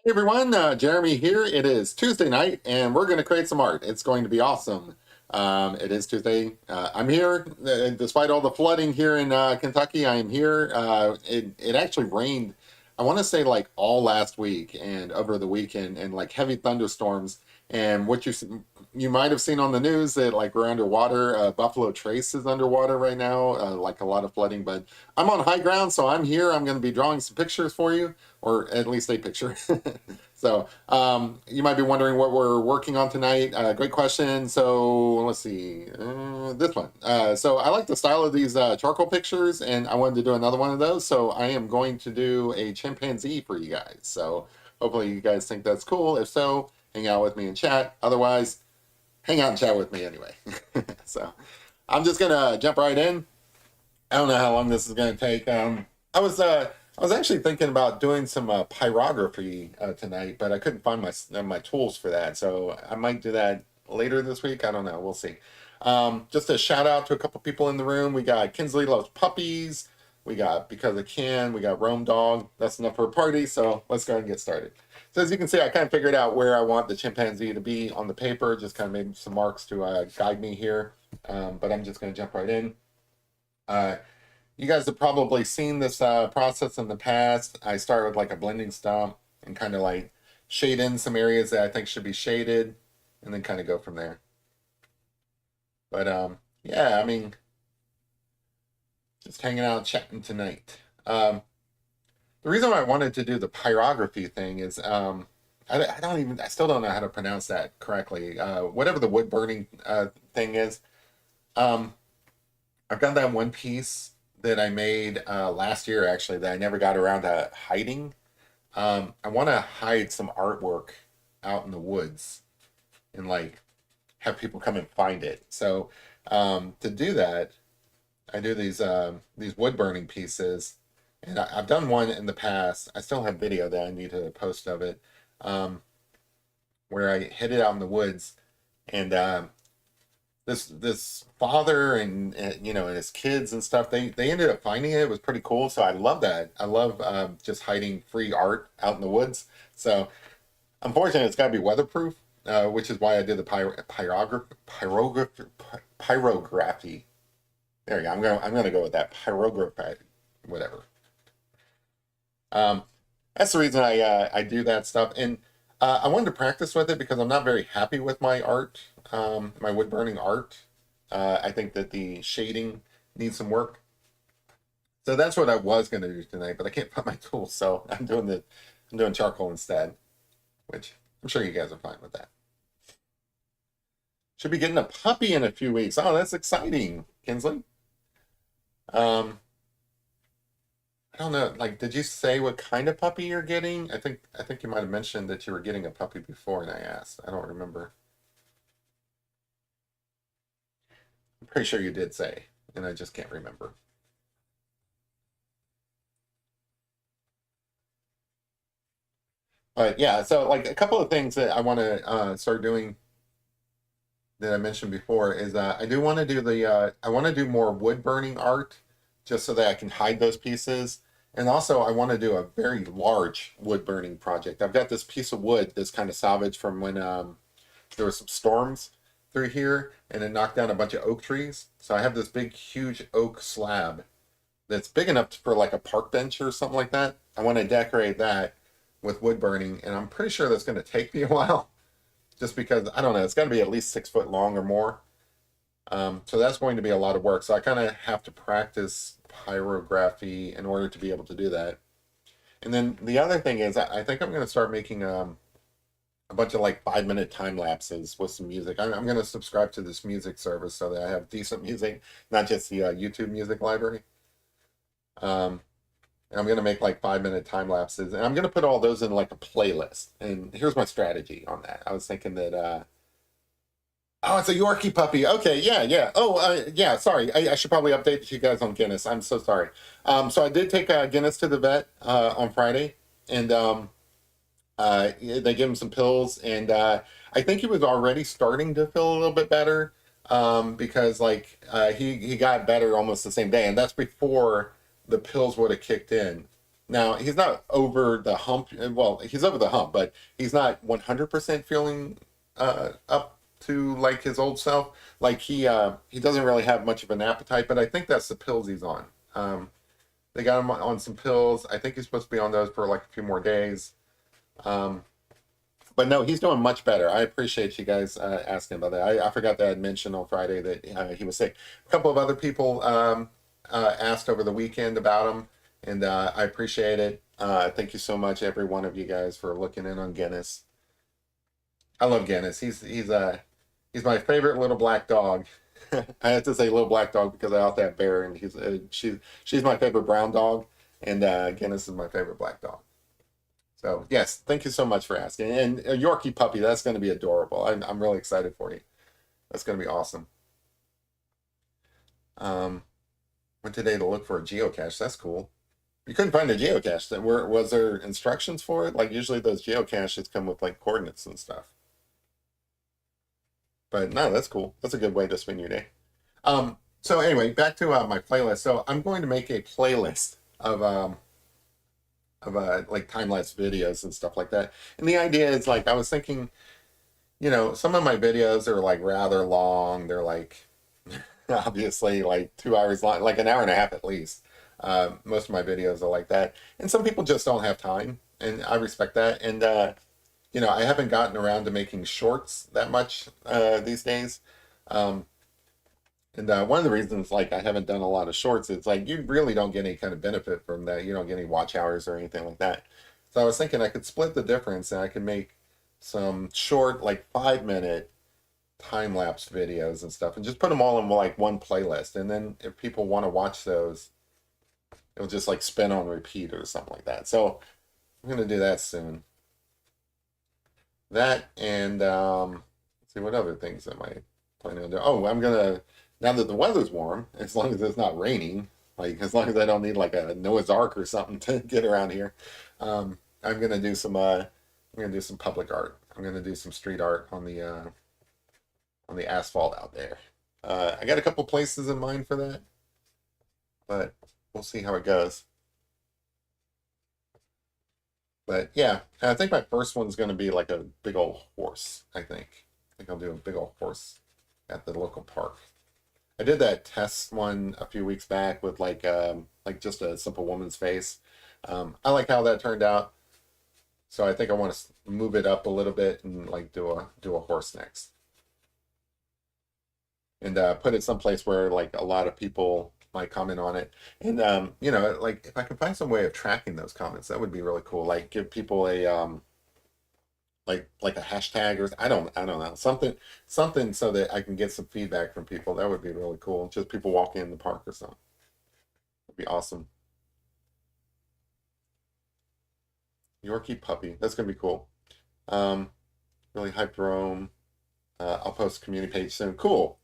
Hey everyone, Jeremy here. It is Tuesday night and we're going to create some art. It's going to be awesome. It is Tuesday. I'm here. Despite all the flooding here in Kentucky, I am here. It actually rained, I want to say like all last week and over the weekend and like heavy thunderstorms. And what you might have seen on the news that like we're underwater. Buffalo Trace is underwater right now, like a lot of flooding. But I'm on high ground, so I'm here. I'm going to be drawing some pictures for you, or at least a picture. So you might be wondering what we're working on tonight. Great question. So let's see, this one. So I like the style of these charcoal pictures, and I wanted to do another one of those. So I am going to do a chimpanzee for you guys. So hopefully you guys think that's cool. If so, hang out with me in chat. Otherwise, hang out and chat with me anyway. So I'm just gonna jump right in. I don't know how long this is gonna take. I was actually thinking about doing some pyrography tonight, but I couldn't find my tools for that. So I might do that later this week. I don't know. We'll see. Just a shout out to a couple people in the room. We got Kinsley Loves Puppies. We got Because I Can. We got Rome Dog. That's enough for a party. So let's go ahead and get started. So as you can see, I kind of figured out where I want the chimpanzee to be on the paper. Just kind of made some marks to guide me here. But I'm just going to jump right in. You guys have probably seen this process in the past. I start with like a blending stump and kind of like shade in some areas that I think should be shaded and then kind of go from there. But yeah, I mean, just hanging out chatting tonight. The reason why I wanted to do the pyrography thing is I still don't know how to pronounce that correctly. Whatever the wood burning thing is. I've got that one piece that I made last year, actually, that I never got around to hiding. I want to hide some artwork out in the woods and like have people come and find it. So to do that, I do these wood burning pieces, and I've done one in the past. I still have video that I need to post of it, where I hid it out in the woods, and this father and you know and his kids and stuff they ended up finding it. It was pretty cool, so I love that. I love just hiding free art out in the woods. So unfortunately it's got to be weatherproof, which is why I did the pyrography. There you go. I'm gonna go with that pyrography, whatever. um that's the reason I do that stuff. And I wanted to practice with it because I'm not very happy with my art, my wood burning art. I think that the shading needs some work. So that's what I was going to do tonight, but I can't find my tools, so I'm doing charcoal instead, which I'm sure you guys are fine with that. Should be getting a puppy in a few weeks. Oh, that's exciting, Kinsley. Um, I don't know. Like, did you say what kind of puppy you're getting? I think you might have mentioned that you were getting a puppy before, and I asked. I don't remember. I'm pretty sure you did say, and I just can't remember. But yeah, so like a couple of things that I want to start doing that I mentioned before is I do want to do I want to do more wood burning art just so that I can hide those pieces. And also I want to do a very large wood burning project. I've got this piece of wood that's kind of salvaged from when there were some storms through here and it knocked down a bunch of oak trees. So I have this big, huge oak slab that's big enough for like a park bench or something like that. I want to decorate that with wood burning, and I'm pretty sure that's going to take me a while, just because I don't know. It's got to be at least 6 foot long or more. So that's going to be a lot of work. So I kind of have to practice pyrography in order to be able to do that. And then the other thing is, I think I'm going to start making a bunch of like 5 minute time lapses with some music. I'm going to subscribe to this music service so that I have decent music, not just the YouTube music library. Um, and I'm going to make like 5 minute time lapses, and I'm going to put all those in like a playlist. And here's my strategy on that. I was thinking that, oh, it's a Yorkie puppy. Okay, yeah, yeah. Oh, yeah, sorry. I should probably update you guys on Guinness. I'm so sorry. So I did take Guinness to the vet on Friday, and they gave him some pills, and I think he was already starting to feel a little bit better, because like he got better almost the same day, and that's before the pills would have kicked in. Now, he's not over the hump. Well, he's over the hump, but he's not 100% feeling up to like his old self. Like he doesn't really have much of an appetite, but I think that's the pills he's on. They got him on some pills. I think he's supposed to be on those for like a few more days. Um, but no, he's doing much better. I appreciate you guys asking about that. I forgot that I had mentioned on Friday that he was sick. A couple of other people asked over the weekend about him, and I appreciate it. Thank you so much, every one of you guys, for looking in on Guinness. I love Guinness. He's my favorite little black dog. I have to say little black dog because I also have Bear, and she's my favorite brown dog, and Guinness is my favorite black dog. So yes, thank you so much for asking. And a Yorkie puppy, that's going to be adorable. I'm really excited for you. That's going to be awesome. Went today to look for a geocache. That's cool. You couldn't find a geocache. Was there instructions for it? Like usually those geocaches come with like coordinates and stuff. But no, that's cool. That's a good way to spend your day. So anyway, back to my playlist. So I'm going to make a playlist of like time lapse videos and stuff like that. And the idea is like I was thinking, some of my videos are like rather long. They're like obviously like 2 hours long, like an hour and a half at least. Most of my videos are like that, and some people just don't have time, and I respect that. And I haven't gotten around to making shorts that much these days. Um, and one of the reasons, like, I haven't done a lot of shorts, it's like you really don't get any kind of benefit from that. You don't get any watch hours or anything like that. So I was thinking I could split the difference and I could make some short, like 5 minute time lapse videos and stuff and just put them all in like one playlist. And then if people want to watch those, it'll just like spin on repeat or something like that. So I'm going to do that soon. That and let's see what other things am I planning on doing. Oh, I'm gonna now that the weather's warm, as long as it's not raining, like as long as I don't need like a Noah's Ark or something to get around here, I'm gonna do some public art. I'm gonna do some street art on the asphalt out there. I got a couple places in mind for that, but we'll see how it goes. But yeah, I think my first one's going to be like a big old horse. I think I'll do a big old horse at the local park. I did that test one a few weeks back with like just a simple woman's face. I like how that turned out, so I think I want to move it up a little bit and like do a horse next, and put it someplace where like a lot of people might comment on it. And like if I can find some way of tracking those comments, that would be really cool. Like give people a like a hashtag or I don't know, something so that I can get some feedback from people. That would be really cool. Just people walking in the park or something. That'd be awesome. Yorkie puppy. That's gonna be cool. Um, really hyped Rome. I'll post a community page soon. Cool.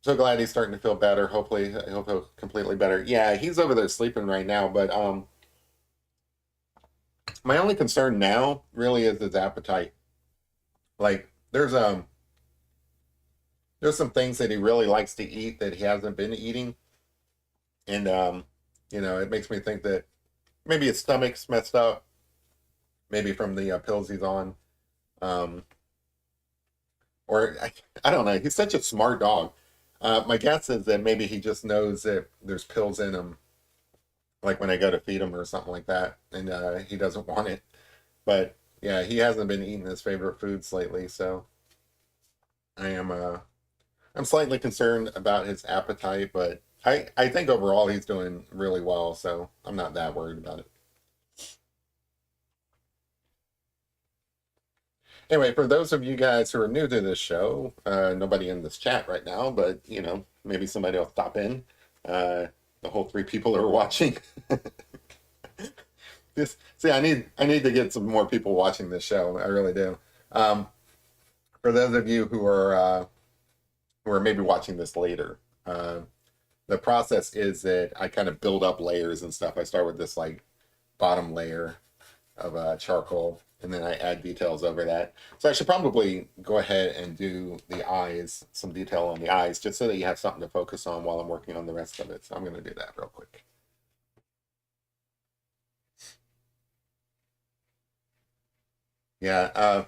So glad he's starting to feel better. Hopefully, I hope he'll completely better. Yeah, he's over there sleeping right now, but my only concern now really is his appetite. Like there's some things that he really likes to eat that he hasn't been eating, and it makes me think that maybe his stomach's messed up, maybe from the pills he's on, um, or I don't know. He's such a smart dog. My guess is that maybe he just knows that there's pills in him, like when I go to feed him or something like that, and he doesn't want it. But yeah, he hasn't been eating his favorite foods lately, so I am I'm slightly concerned about his appetite, but I think overall he's doing really well, so I'm not that worried about it. Anyway, for those of you guys who are new to this show, nobody in this chat right now, but maybe somebody will stop in. The whole three people who are watching. See, I need to get some more people watching this show. I really do. Um, for those of you who are maybe watching this later, the process is that I kind of build up layers and stuff. I start with this like bottom layer of charcoal, and then I add details over that. So I should probably go ahead and do the eyes, some detail on the eyes, just so that you have something to focus on while I'm working on the rest of it. So I'm going to do that real quick. Yeah.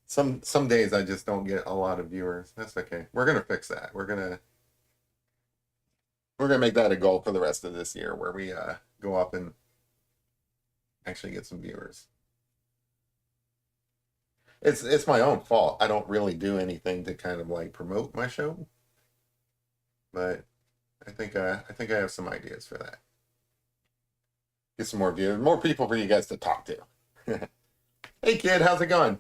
Some days I just don't get a lot of viewers. That's okay. We're gonna fix that. We're gonna make that a goal for the rest of this year, where we go up and actually get some viewers. It's my own fault. I don't really do anything to kind of like promote my show, but I think I have some ideas for that. Get some more viewers, more people for you guys to talk to. Hey kid, how's it going?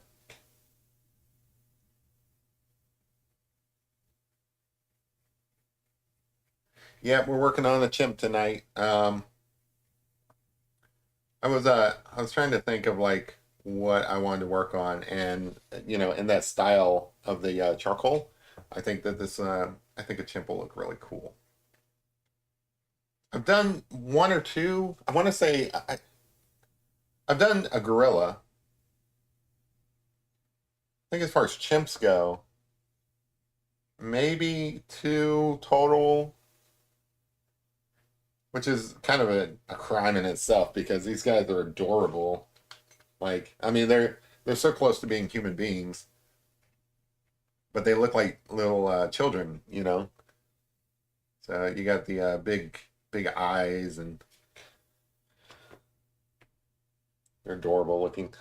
Yeah, we're working on a chimp tonight. I was trying to think of like what I wanted to work on, and in that style of the charcoal, I think a chimp will look really cool. I've done one or two. I want to say I've done a gorilla. I think as far as chimps go, maybe two total, which is kind of a crime in itself because these guys are adorable. Like, I mean, they're so close to being human beings, but they look like little children, you know. So you got the big eyes, and they're adorable looking.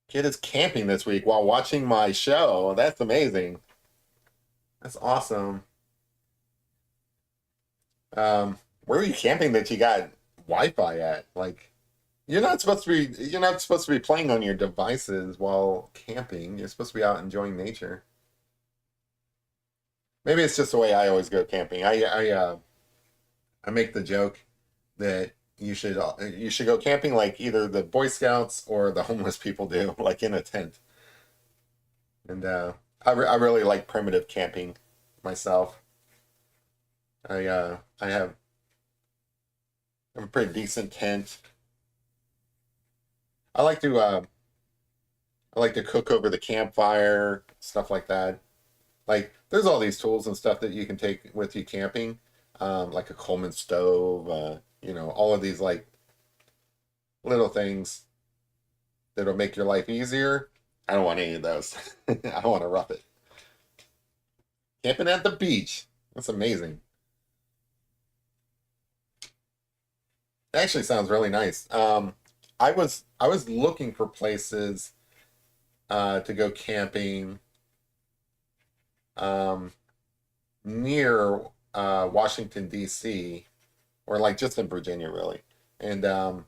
Kid is camping this week while watching my show. That's amazing. That's awesome. Where are you camping that you got Wi-Fi at? Like, you're not supposed to be playing on your devices while camping. You're supposed to be out enjoying nature. Maybe it's just the way I always go camping. I make the joke that you should go camping like either the Boy Scouts or the homeless people do, like in a tent. And I really like primitive camping myself. I have a pretty decent tent. I like to uh, I like to cook over the campfire, stuff like that. Like there's all these tools and stuff that you can take with you camping, like a Coleman stove. All of these like little things that'll make your life easier. I don't want any of those. I want to rough it. Camping at the beach. That's amazing. It actually sounds really nice. I was looking for places to go camping um, near Washington D.C. or like just in Virginia, really. And I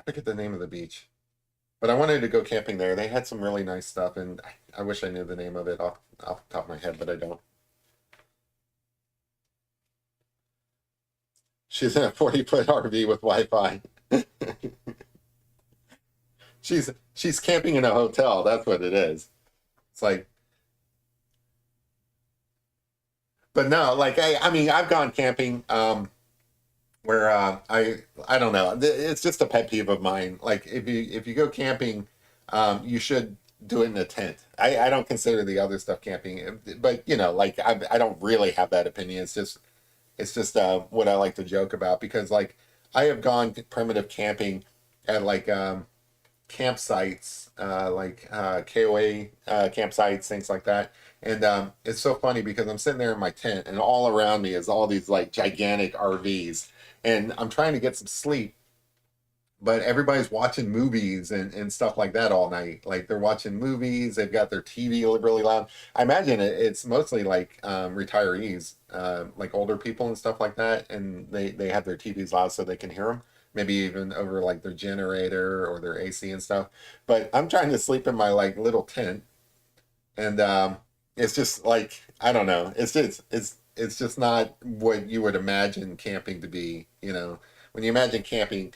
forget the name of the beach, but I wanted to go camping there. They had some really nice stuff, and I wish I knew the name of it off the top of my head, but I don't. She's in a 40-foot RV with Wi-Fi. She's camping in a hotel. That's what it is. It's like, but no, like I mean, I've gone camping where I don't know. It's just a pet peeve of mine. Like if you go camping, you should do it in a tent. I don't consider the other stuff camping, but like I don't really have that opinion. It's just what I like to joke about because like I have gone primitive camping at like campsites, like KOA campsites, things like that. And it's so funny because I'm sitting there in my tent, and all around me is all these like gigantic RVs, and I'm trying to get some sleep, but everybody's watching movies and stuff like that all night. Like they're watching movies, they've got their TV really loud. I imagine it's mostly like retirees, like older people and stuff like that, and they have their TVs loud so they can hear them. Maybe even over like their generator or their AC and stuff. But I'm trying to sleep in my like little tent, and it's just like I don't know. It's just not what you would imagine camping to be. When you imagine camping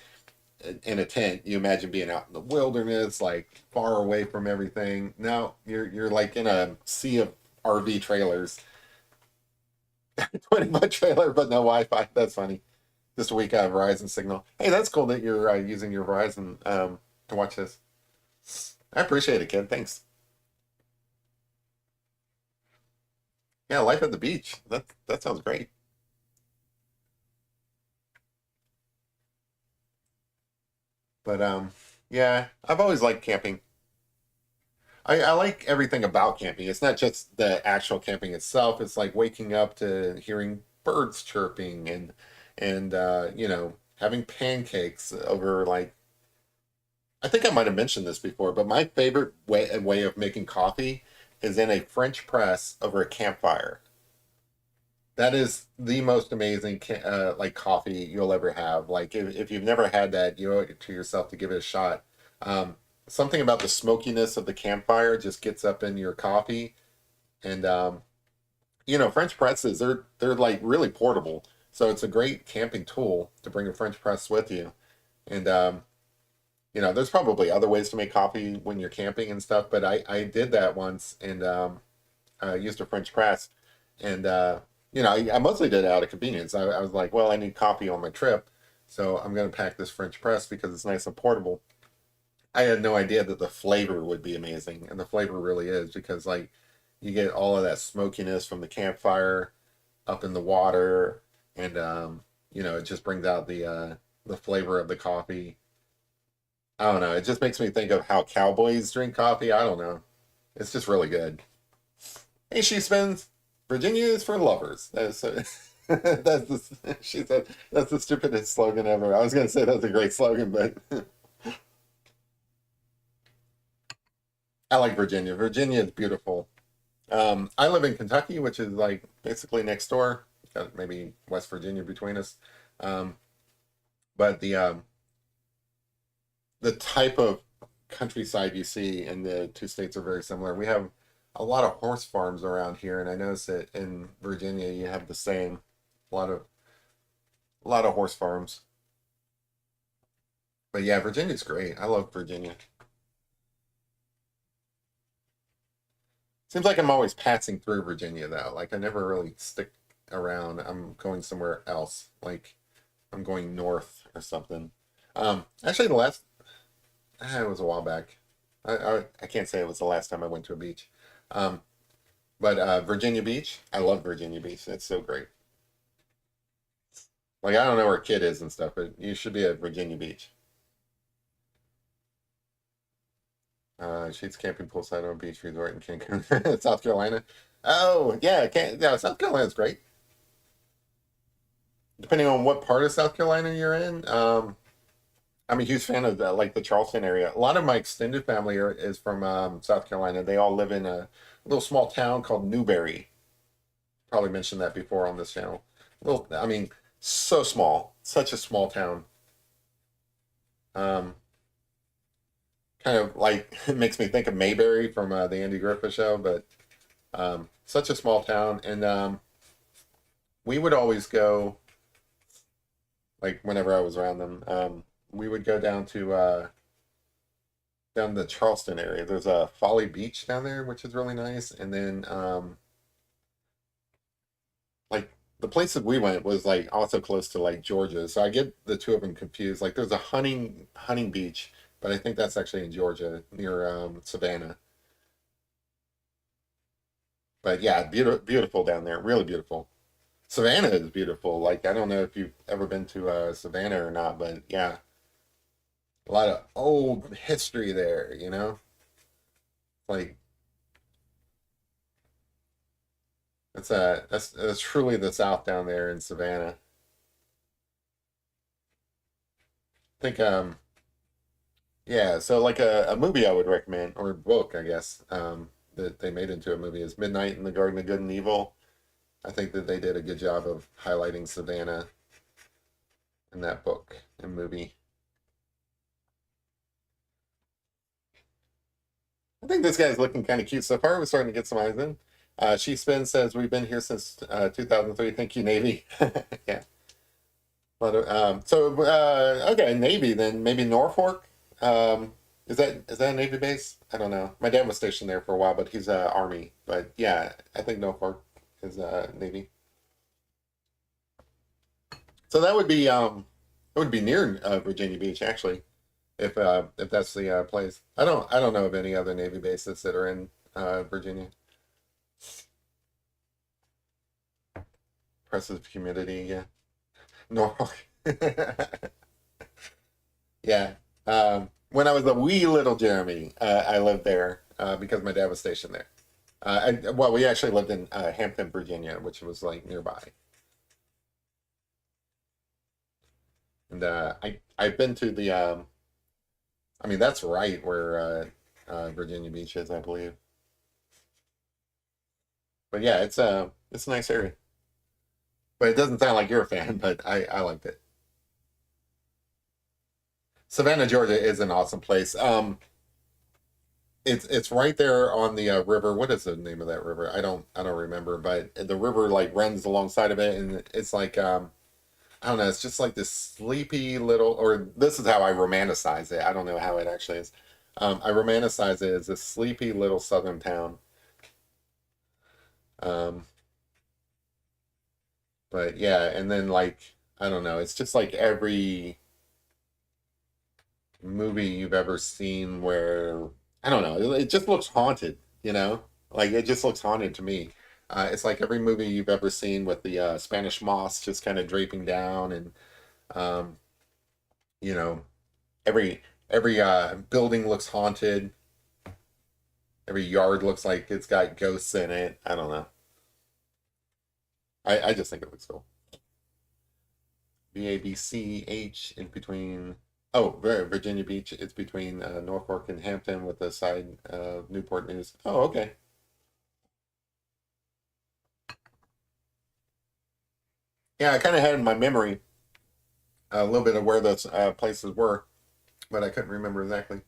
in a tent, you imagine being out in the wilderness, like far away from everything. Now you're like in a sea of RV trailers, 20-foot trailer, but no Wi-Fi. That's funny. Just a week out of Verizon signal. Hey, that's cool that you're using your Verizon to watch this. I appreciate it, kid. Thanks. Yeah, life at the beach. That sounds great. But yeah, I've always liked camping. I like everything about camping. It's not just the actual camping itself. It's like waking up to hearing birds chirping and having pancakes over like I think I might have mentioned this before, but my favorite way of making coffee is in a French press over a campfire. That is the most amazing like coffee you'll ever have. Like if you've never had that, you owe it to yourself to give it a shot. Um, Something about the smokiness of the campfire just gets up in your coffee, and French presses they're like really portable, so it's a great camping tool to bring a French press with you. And there's probably other ways to make coffee when you're camping and stuff, but I did that once and used a French press. And, I mostly did it out of convenience. I was like, well, I need coffee on my trip. So I'm going to pack this French press because it's nice and portable. I had no idea that the flavor would be amazing. And the flavor really is because, like, you get all of that smokiness from the campfire up in the water. And, it just brings out the flavor of the coffee. I don't know. It just makes me think of how cowboys drink coffee. I don't know. It's just really good. Hey, she spins. Virginia is for lovers. She said that's the stupidest slogan ever. I was gonna say that's a great slogan, but I like Virginia. Virginia is beautiful. I live in Kentucky, which is like basically next door. Got maybe West Virginia between us. Um, but the type of countryside you see in the two states are very similar. We have a lot of horse farms around here, and I noticed that in Virginia you have the same. A lot of horse farms. But yeah, Virginia's great. I love Virginia. Seems like I'm always passing through Virginia though. Like I never really stick around. I'm going somewhere else. Like I'm going north or something. Actually, the last it was a while back. I can't say it was the last time I went to a beach. Um, but Virginia Beach, I love Virginia Beach. It's so great. Like I don't know where Kid is and stuff, but you should be at Virginia Beach. Sheets camping poolside on a beach resort in Cancun, South Carolina. Oh yeah, yeah, South Carolina's great. Depending on what part of South Carolina you're in. I'm a huge fan of like the Charleston area. A lot of my extended family is from South Carolina. They all live in a little small town called Newberry. Probably mentioned that before on this channel. Little, I mean, so small, such a small town. Um, Kind of like it makes me think of Mayberry from the Andy Griffith Show, but such a small town. And we would always go, like whenever I was around them, we would go down the Charleston area. There's a Folly Beach down there, which is really nice. And then like the place that we went was like also close to like Georgia. So I get the two of them confused. Like there's a hunting beach, but I think that's actually in Georgia near Savannah. But yeah, beautiful down there, really beautiful. Savannah is beautiful. Like I don't know if you've ever been to Savannah or not, but yeah, a lot of old history there. Like that's truly the South down there in Savannah. I think yeah, so like a movie I would recommend or book, I guess, that they made into a movie is Midnight in the Garden of Good and Evil. I think that they did a good job of highlighting Savannah in that book and movie. I think this guy's looking kind of cute so far. We're starting to get some eyes in. She Spin says we've been here since 2003. Thank you, Navy. Yeah. Okay, Navy then maybe Norfolk. Is that a Navy base? I don't know. My dad was stationed there for a while, but he's Army. But yeah, I think Norfolk is Navy. So it would be near Virginia Beach actually, if that's the place. I don't know of any other Navy bases that are in Virginia. Oppressive humidity, yeah. Norfolk. Yeah. When I was a wee little Jeremy, I lived there because my dad was stationed there. Well, we actually lived in Hampton, Virginia, which was like nearby. And I've been to the I mean that's right where Virginia Beach is, I believe. But yeah, it's a nice area. But it doesn't sound like you're a fan, but I liked it. Savannah, Georgia is an awesome place. It's right there on the river. What is the name of that river? I don't remember, but the river like runs alongside of it, and it's like I don't know. It's just like this sleepy little, or this is how I romanticize it. I don't know how it actually is. I romanticize it as a sleepy little southern town. Um, but yeah, and then like I don't know. It's just like every movie you've ever seen where I don't know, it just looks haunted, you know? Like it just looks haunted to me. It's like every movie you've ever seen with the Spanish moss just kind of draping down and um, you know, every building looks haunted. Every yard looks like it's got ghosts in it. I don't know. I just think it looks cool. VABCH in between. Oh, Virginia Beach. It's between Norfolk and Hampton with the side of Newport News. Oh, okay. Yeah, I kind of had in my memory a little bit of where those places were, but I couldn't remember exactly.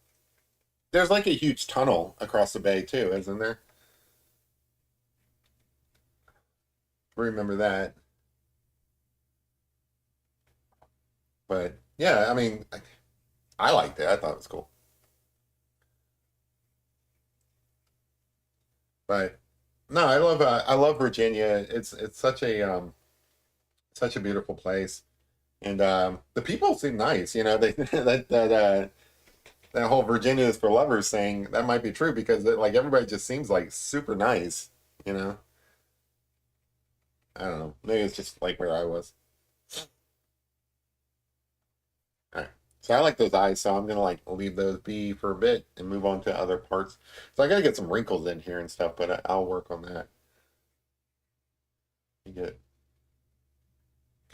There's like a huge tunnel across the bay too, isn't there? Remember that. But yeah, I mean, I liked it. I thought it was cool. But no, I love Virginia. It's such a beautiful place. And the people seem nice, you know. They that whole Virginia is for lovers thing that might be true because like everybody just seems like super nice, you know. I don't know. Maybe it's just like where I was. All right. So I like those eyes, so I'm gonna like leave those be for a bit and move on to other parts. So I gotta get some wrinkles in here and stuff, but I'll work on that. You get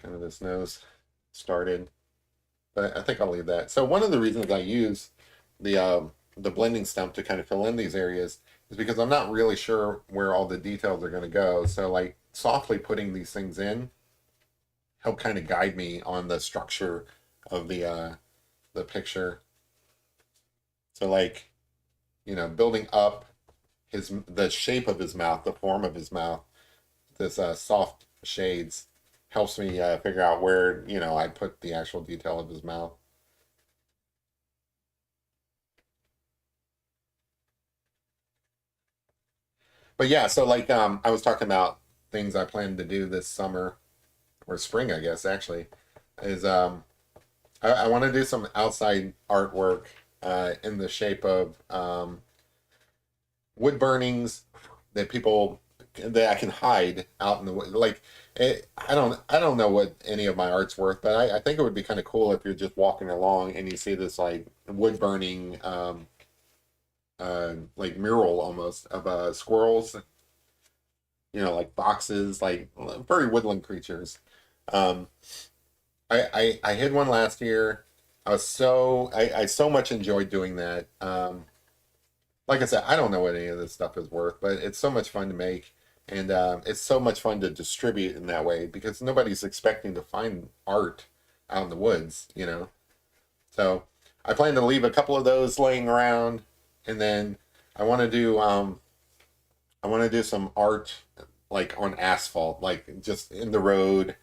kind of this nose started, but I think I'll leave that. So one of the reasons I use the blending stump to kind of fill in these areas is because I'm not really sure where all the details are going to go. So like softly putting these things in help kind of guide me on the structure of the picture. So like building up the shape of his mouth, the form of his mouth, this soft shades helps me figure out where I put the actual detail of his mouth. But yeah, so like I was talking about things I plan to do this summer or spring, I guess actually, is I want to do some outside artwork in the shape of wood burnings that people that I can hide out in the wood. Like I don't know what any of my art's worth, but I think it would be kind of cool if you're just walking along and you see this like wood burning like mural almost of squirrels, like foxes, like very woodland creatures. Um, I hid one last year. I so much enjoyed doing that. Like I said, I don't know what any of this stuff is worth, but it's so much fun to make, and it's so much fun to distribute in that way because nobody's expecting to find art out in the woods, you know. So I plan to leave a couple of those laying around, and then I want to do I want to do some art like on asphalt, like just in the road,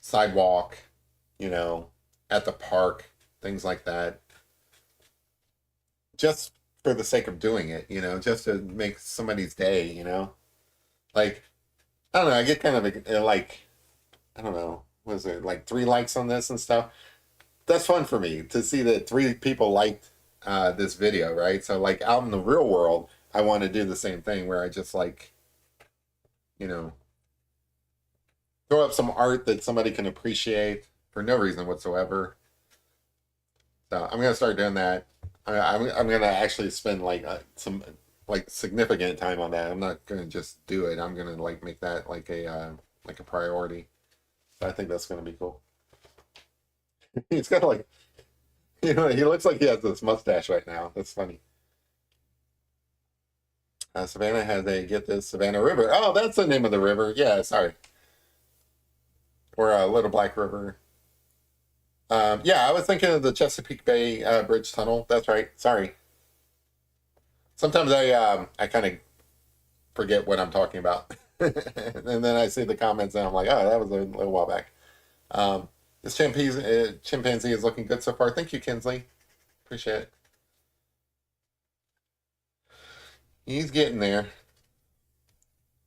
sidewalk, you know, at the park, things like that. Just for the sake of doing it, just to make somebody's day, Like, I don't know, I get kind of like, I don't know, was it like 3 likes on this and stuff? That's fun for me to see that 3 people liked this video, right? So, like, out in the real world, I want to do the same thing where I just like, you know, throw up some art that somebody can appreciate for no reason whatsoever. So I'm gonna start doing that. I'm gonna actually spend like some like significant time on that. I'm not gonna just do it. I'm gonna like make that like a priority. So I think that's gonna be cool. He's got like he looks like he has this mustache right now. That's funny. Savannah has a get this Savannah River. Oh, that's the name of the river. Yeah, sorry, or Little Black River. Yeah, I was thinking of the Chesapeake Bay Bridge Tunnel. That's right. Sorry. Sometimes I kind of forget what I'm talking about, and then I see the comments and I'm like, oh, that was a little while back. This chimpanzee is looking good so far. Thank you, Kinsley. Appreciate it. He's getting there.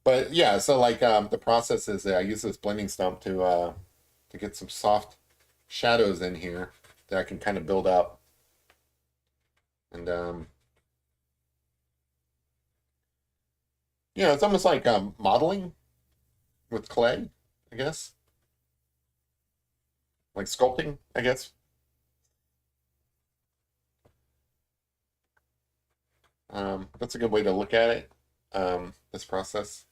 But yeah, so like the process is I use this blending stump to get some soft shadows in here that I can kind of build up. And it's almost like modeling with clay, I guess. Like sculpting, I guess. That's a good way to look at it. This process.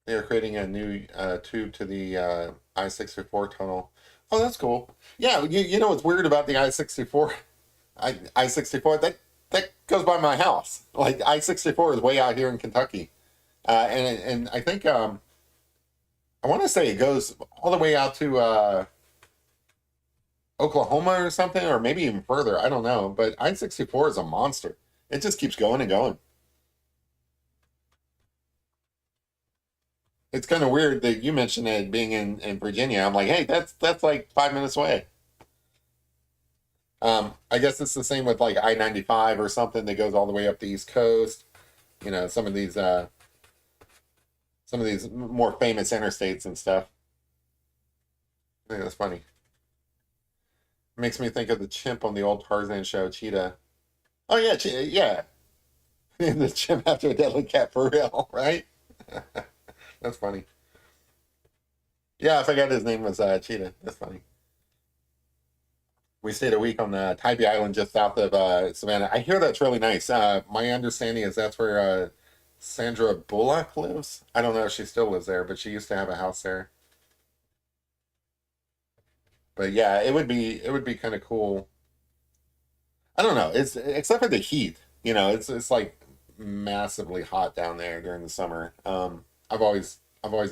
They are creating a new tube to the I-64 tunnel. Oh, that's cool. Yeah, you know what's weird about the I-64? I-64 that goes by my house. Like I-64 is way out here in Kentucky, and I think I want to say it goes all the way out to Oklahoma or something, or maybe even further. I don't know, but I-64 is a monster. It just keeps going and going. It's kind of weird that you mentioned it being in Virginia. I'm like, hey, that's like 5 minutes away. I guess it's the same with like I-95 or something that goes all the way up the East Coast. You know, some of these more famous interstates and stuff. I think that's funny. It makes me think of the chimp on the old Tarzan show, Cheetah. Oh yeah, yeah, the chimp after a deadly cat for real, right? That's funny. Yeah, I forgot his name was Cheetah. That's funny. We stayed a week on Tybee Island just south of Savannah. I hear that's really nice. My understanding is that's where Sandra Bullock lives. I don't know if she still lives there, but she used to have a house there. But yeah, it would be kind of cool. I don't know. It's except for the heat. It's like massively hot down there during the summer. I've always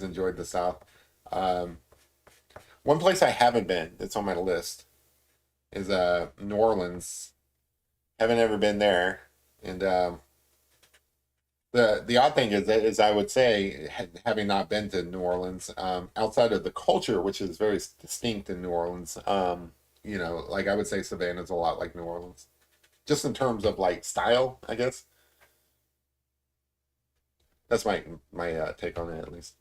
enjoyed the South. Um, One place I haven't been that's on my list is New Orleans. Haven't ever been there, and the odd thing is I would say having not been to New Orleans, outside of the culture, which is very distinct in New Orleans, like I would say Savannah's a lot like New Orleans, just in terms of like style, I guess. That's my take on it at least.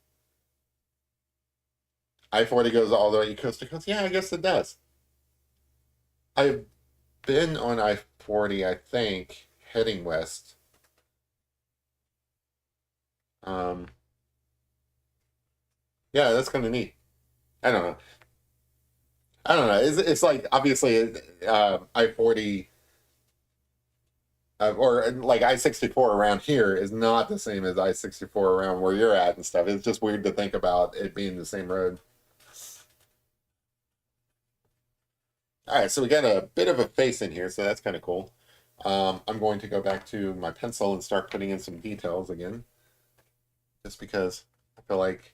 I-40 goes all the way coast to coast. Yeah, I guess it does. I've been on I-40, I think, heading west. Um, yeah, that's kind of neat. I don't know. I don't know. It's like obviously I-40 or like I-64 around here is not the same as I-64 around where you're at and stuff. It's just weird to think about it being the same road. All right, so we got a bit of a face in here, so that's kind of cool. I'm going to go back to my pencil and start putting in some details again, just because I feel like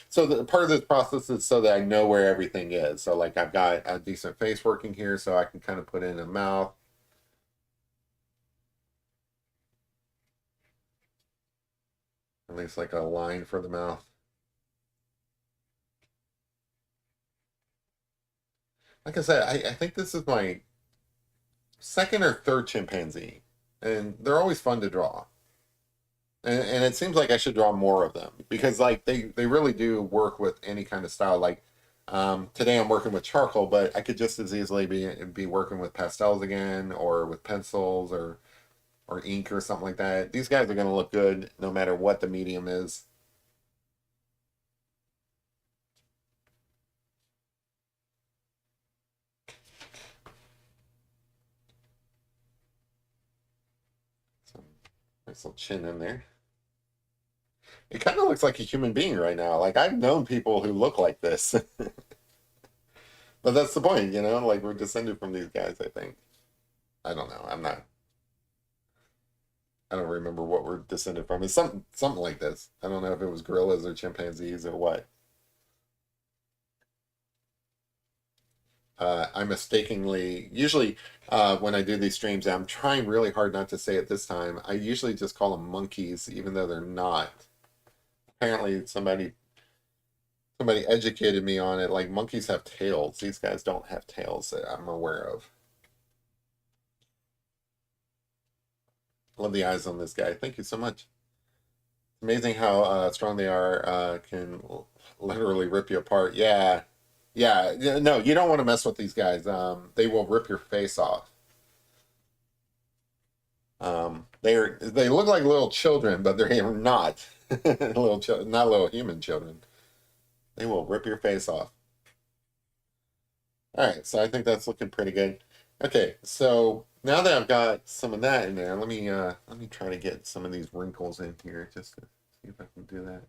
so the part of this process is so that I know where everything is. So like I've got a decent face working here, so I can kind of put in a mouth, at least like a line for the mouth. Like I said, I think this is my second or third chimpanzee, and they're always fun to draw. And it seems like I should draw more of them because like they really do work with any kind of style. Like today I'm working with charcoal, but I could just as easily be working with pastels again or with pencils or ink or something like that. These guys are going to look good no matter what the medium is. Nice little chin in there. It kind of looks like a human being right now. Like I've known people who look like this. But that's the point, you know? Like we're descended from these guys, I think. I don't know. I don't remember what we're descended from. It's something like this. I don't know if it was gorillas or chimpanzees or what. I mistakenly usually when I do these streams, I'm trying really hard not to say it this time. I usually just call them monkeys, even though they're not. Apparently, somebody educated me on it. Like monkeys have tails. These guys don't have tails that I'm aware of. Love the eyes on this guy. Thank you so much. Amazing how strong they are. Can literally rip you apart. Yeah, yeah. No, you don't want to mess with these guys. They will rip your face off. They look like little children, but they're not not little human children. They will rip your face off. All right, so I think that's looking pretty good. Okay, so now that I've got some of that in there, let me try to get some of these wrinkles in here just to see if I can do that.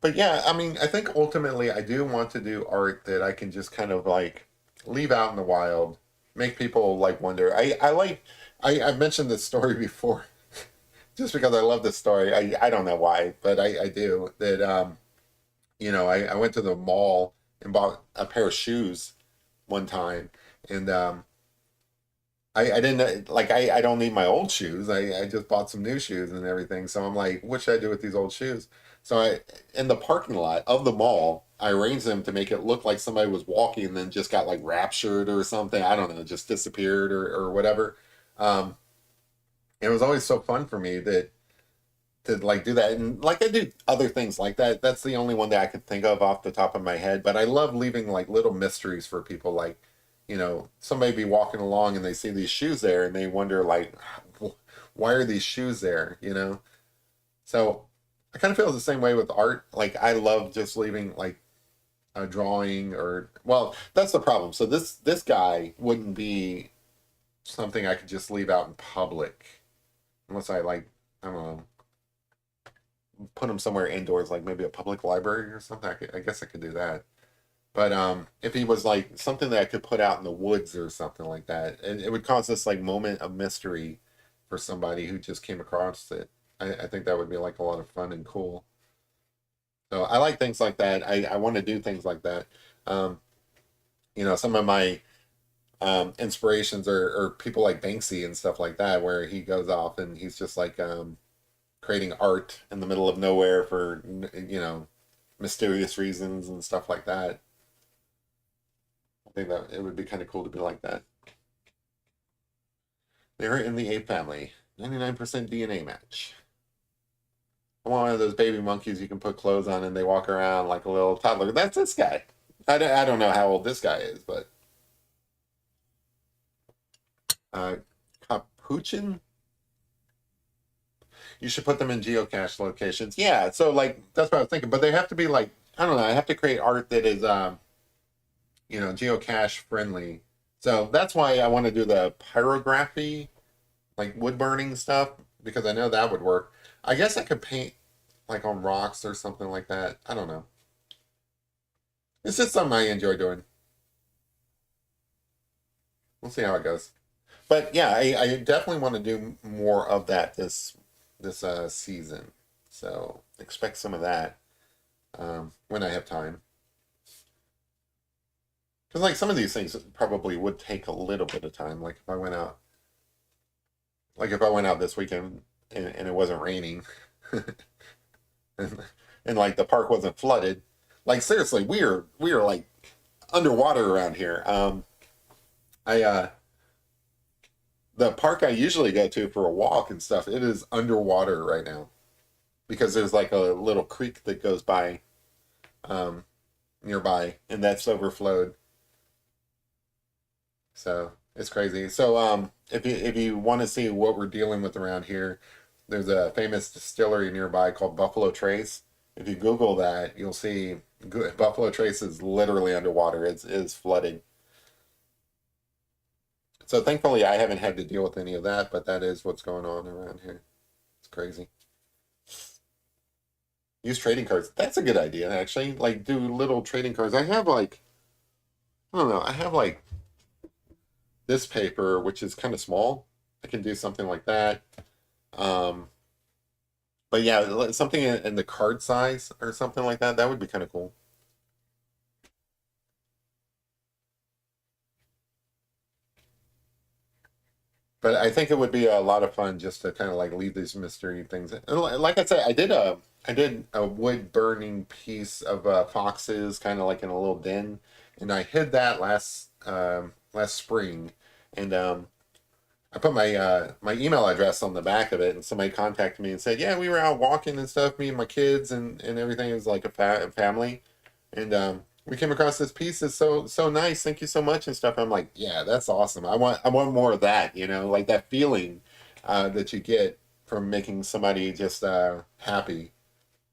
But yeah, I mean, I think ultimately I do want to do art that I can just kind of like leave out in the wild, make people like wonder. I've mentioned this story before just because I love this story. I don't know why, but I do that. I went to the mall and bought a pair of shoes one time, and I didn't like I don't need my old shoes. I just bought some new shoes and everything. So I'm like, what should I do with these old shoes? So I in the parking lot of the mall, I arranged them to make it look like somebody was walking and then just got like raptured or something. I don't know, just disappeared or whatever. Um, it was always so fun for me that to like do that and like I do other things like that. That's the only one that I could think of off the top of my head. But I love leaving like little mysteries for people. Like, somebody be walking along and they see these shoes there and they wonder like, why are these shoes there? So I kind of feel the same way with art. Like I love just leaving like a drawing or well, that's the problem. So this guy wouldn't be something I could just leave out in public unless I like I don't know put him somewhere indoors, like maybe a public library or something. I guess I could do that. But if he was like something that I could put out in the woods or something like that, and it would cause this like moment of mystery for somebody who just came across it. I think that would be like a lot of fun and cool. So I like things like that. I want to do things like that. Um, some of my inspirations are people like Banksy and stuff like that, where he goes off and he's just like creating art in the middle of nowhere for mysterious reasons and stuff like that. I think that it would be kind of cool to be like that. They're in the ape family, 99% DNA match. I want one of those baby monkeys you can put clothes on and they walk around like a little toddler. That's this guy. I don't know how old this guy is, but uh, capuchin. You should put them in geocache locations. Yeah, so like that's what I was thinking. But they have to be like I don't know. I have to create art that is geocache friendly. So that's why I want to do the pyrography, like wood burning stuff, because I know that would work. I guess I could paint like on rocks or something like that. I don't know. It's just something I enjoy doing. We'll see how it goes. But yeah, I definitely want to do more of that this season. So expect some of that when I have time. Because like some of these things probably would take a little bit of time. Like if I went out this weekend and it wasn't raining, and, and like the park wasn't flooded. Like seriously, we are like underwater around here. I the park I usually go to for a walk and stuff, it is underwater right now because there's like a little creek that goes by um, nearby, and that's overflowed. So it's crazy. So if you want to see what we're dealing with around here, there's a famous distillery nearby called Buffalo Trace. If you Google that, you'll see Buffalo Trace is literally underwater. It's flooding. So thankfully, I haven't had to deal with any of that, but that is what's going on around here. It's crazy. Use trading cards. That's a good idea, actually. Like do little trading cards. I have like I don't know. I have like this paper, which is kind of small. I can do something like that. Um, but yeah, something in the card size or something like that. That would be kind of cool. But I think it would be a lot of fun just to kind of like leave these mystery things. And like I said, I did a wood burning piece of foxes, kind of like in a little den, and I hid that last spring, and I put my email address on the back of it, and somebody contacted me and said, "Yeah, we were out walking and stuff, me and my kids and everything. It was like a family, and we came across this piece. It's so nice. Thank you so much and stuff." I'm like, "Yeah, that's awesome. I want more of that. Like that feeling that you get from making somebody just happy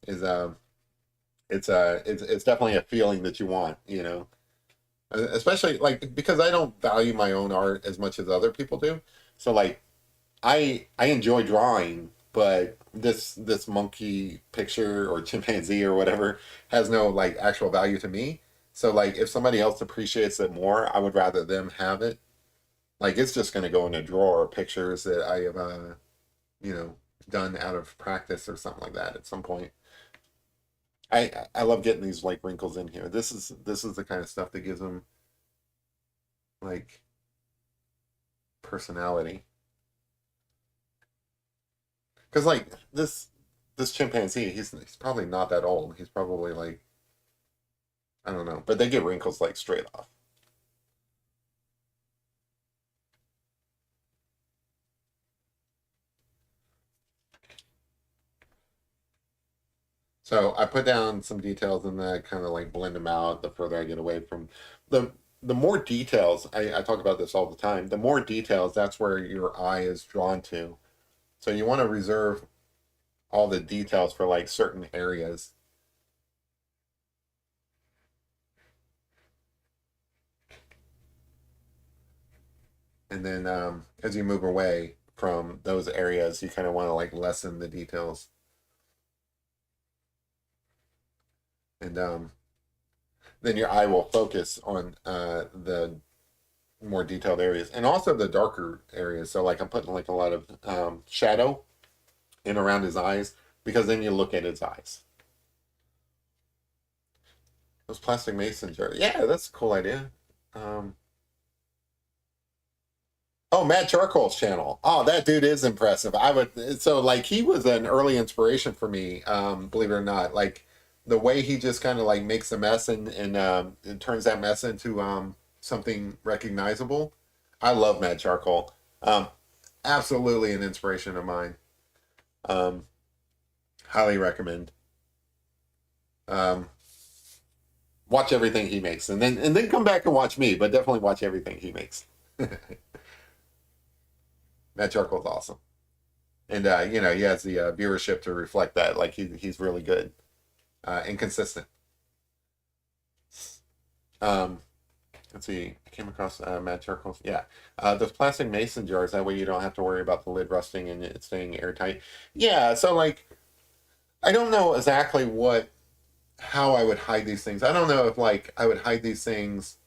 is it's definitely a feeling that you want. Especially like because I don't value my own art as much as other people do. So like I enjoy drawing, but this monkey picture or chimpanzee or whatever has no like actual value to me. So like if somebody else appreciates it more, I would rather them have it. Like it's just going to go in a drawer of pictures that I have you know done out of practice or something like that at some point. I love getting these like wrinkles in here. This is the kind of stuff that gives them like personality. Because like this chimpanzee, he's probably not that old. He's probably like I don't know, but they get wrinkles like straight off. So I put down some details and then I kind of like blend them out the further I get away from the the more details. I talk about this all the time. The more details, that's where your eye is drawn to. So you want to reserve all the details for like certain areas, and then as you move away from those areas, you kind of want to like lessen the details. And then your eye will focus on the more detailed areas and also the darker areas. So like I'm putting like a lot of shadow in around his eyes because then you look at his eyes. Those plastic mason jars. Yeah, that's a cool idea. Um, oh, Matt Charcoal's channel. Oh, that dude is impressive. I would so like he was an early inspiration for me. Believe it or not, like the way he just kind of like makes a mess and turns that mess into something recognizable. I love Matt Charcoal. Absolutely an inspiration of mine. Um, highly recommend. Um, watch everything he makes, and then come back and watch me, but definitely watch everything he makes. Matt Charcoal's awesome, and he has the viewership to reflect that. Like he's really good and consistent. Um, let's see. I came across Matt Charcoal's. Yeah, those plastic mason jars. That way you don't have to worry about the lid rusting and it staying airtight. Yeah. So like, I don't know exactly how I would hide these things. I don't know if like I would hide these things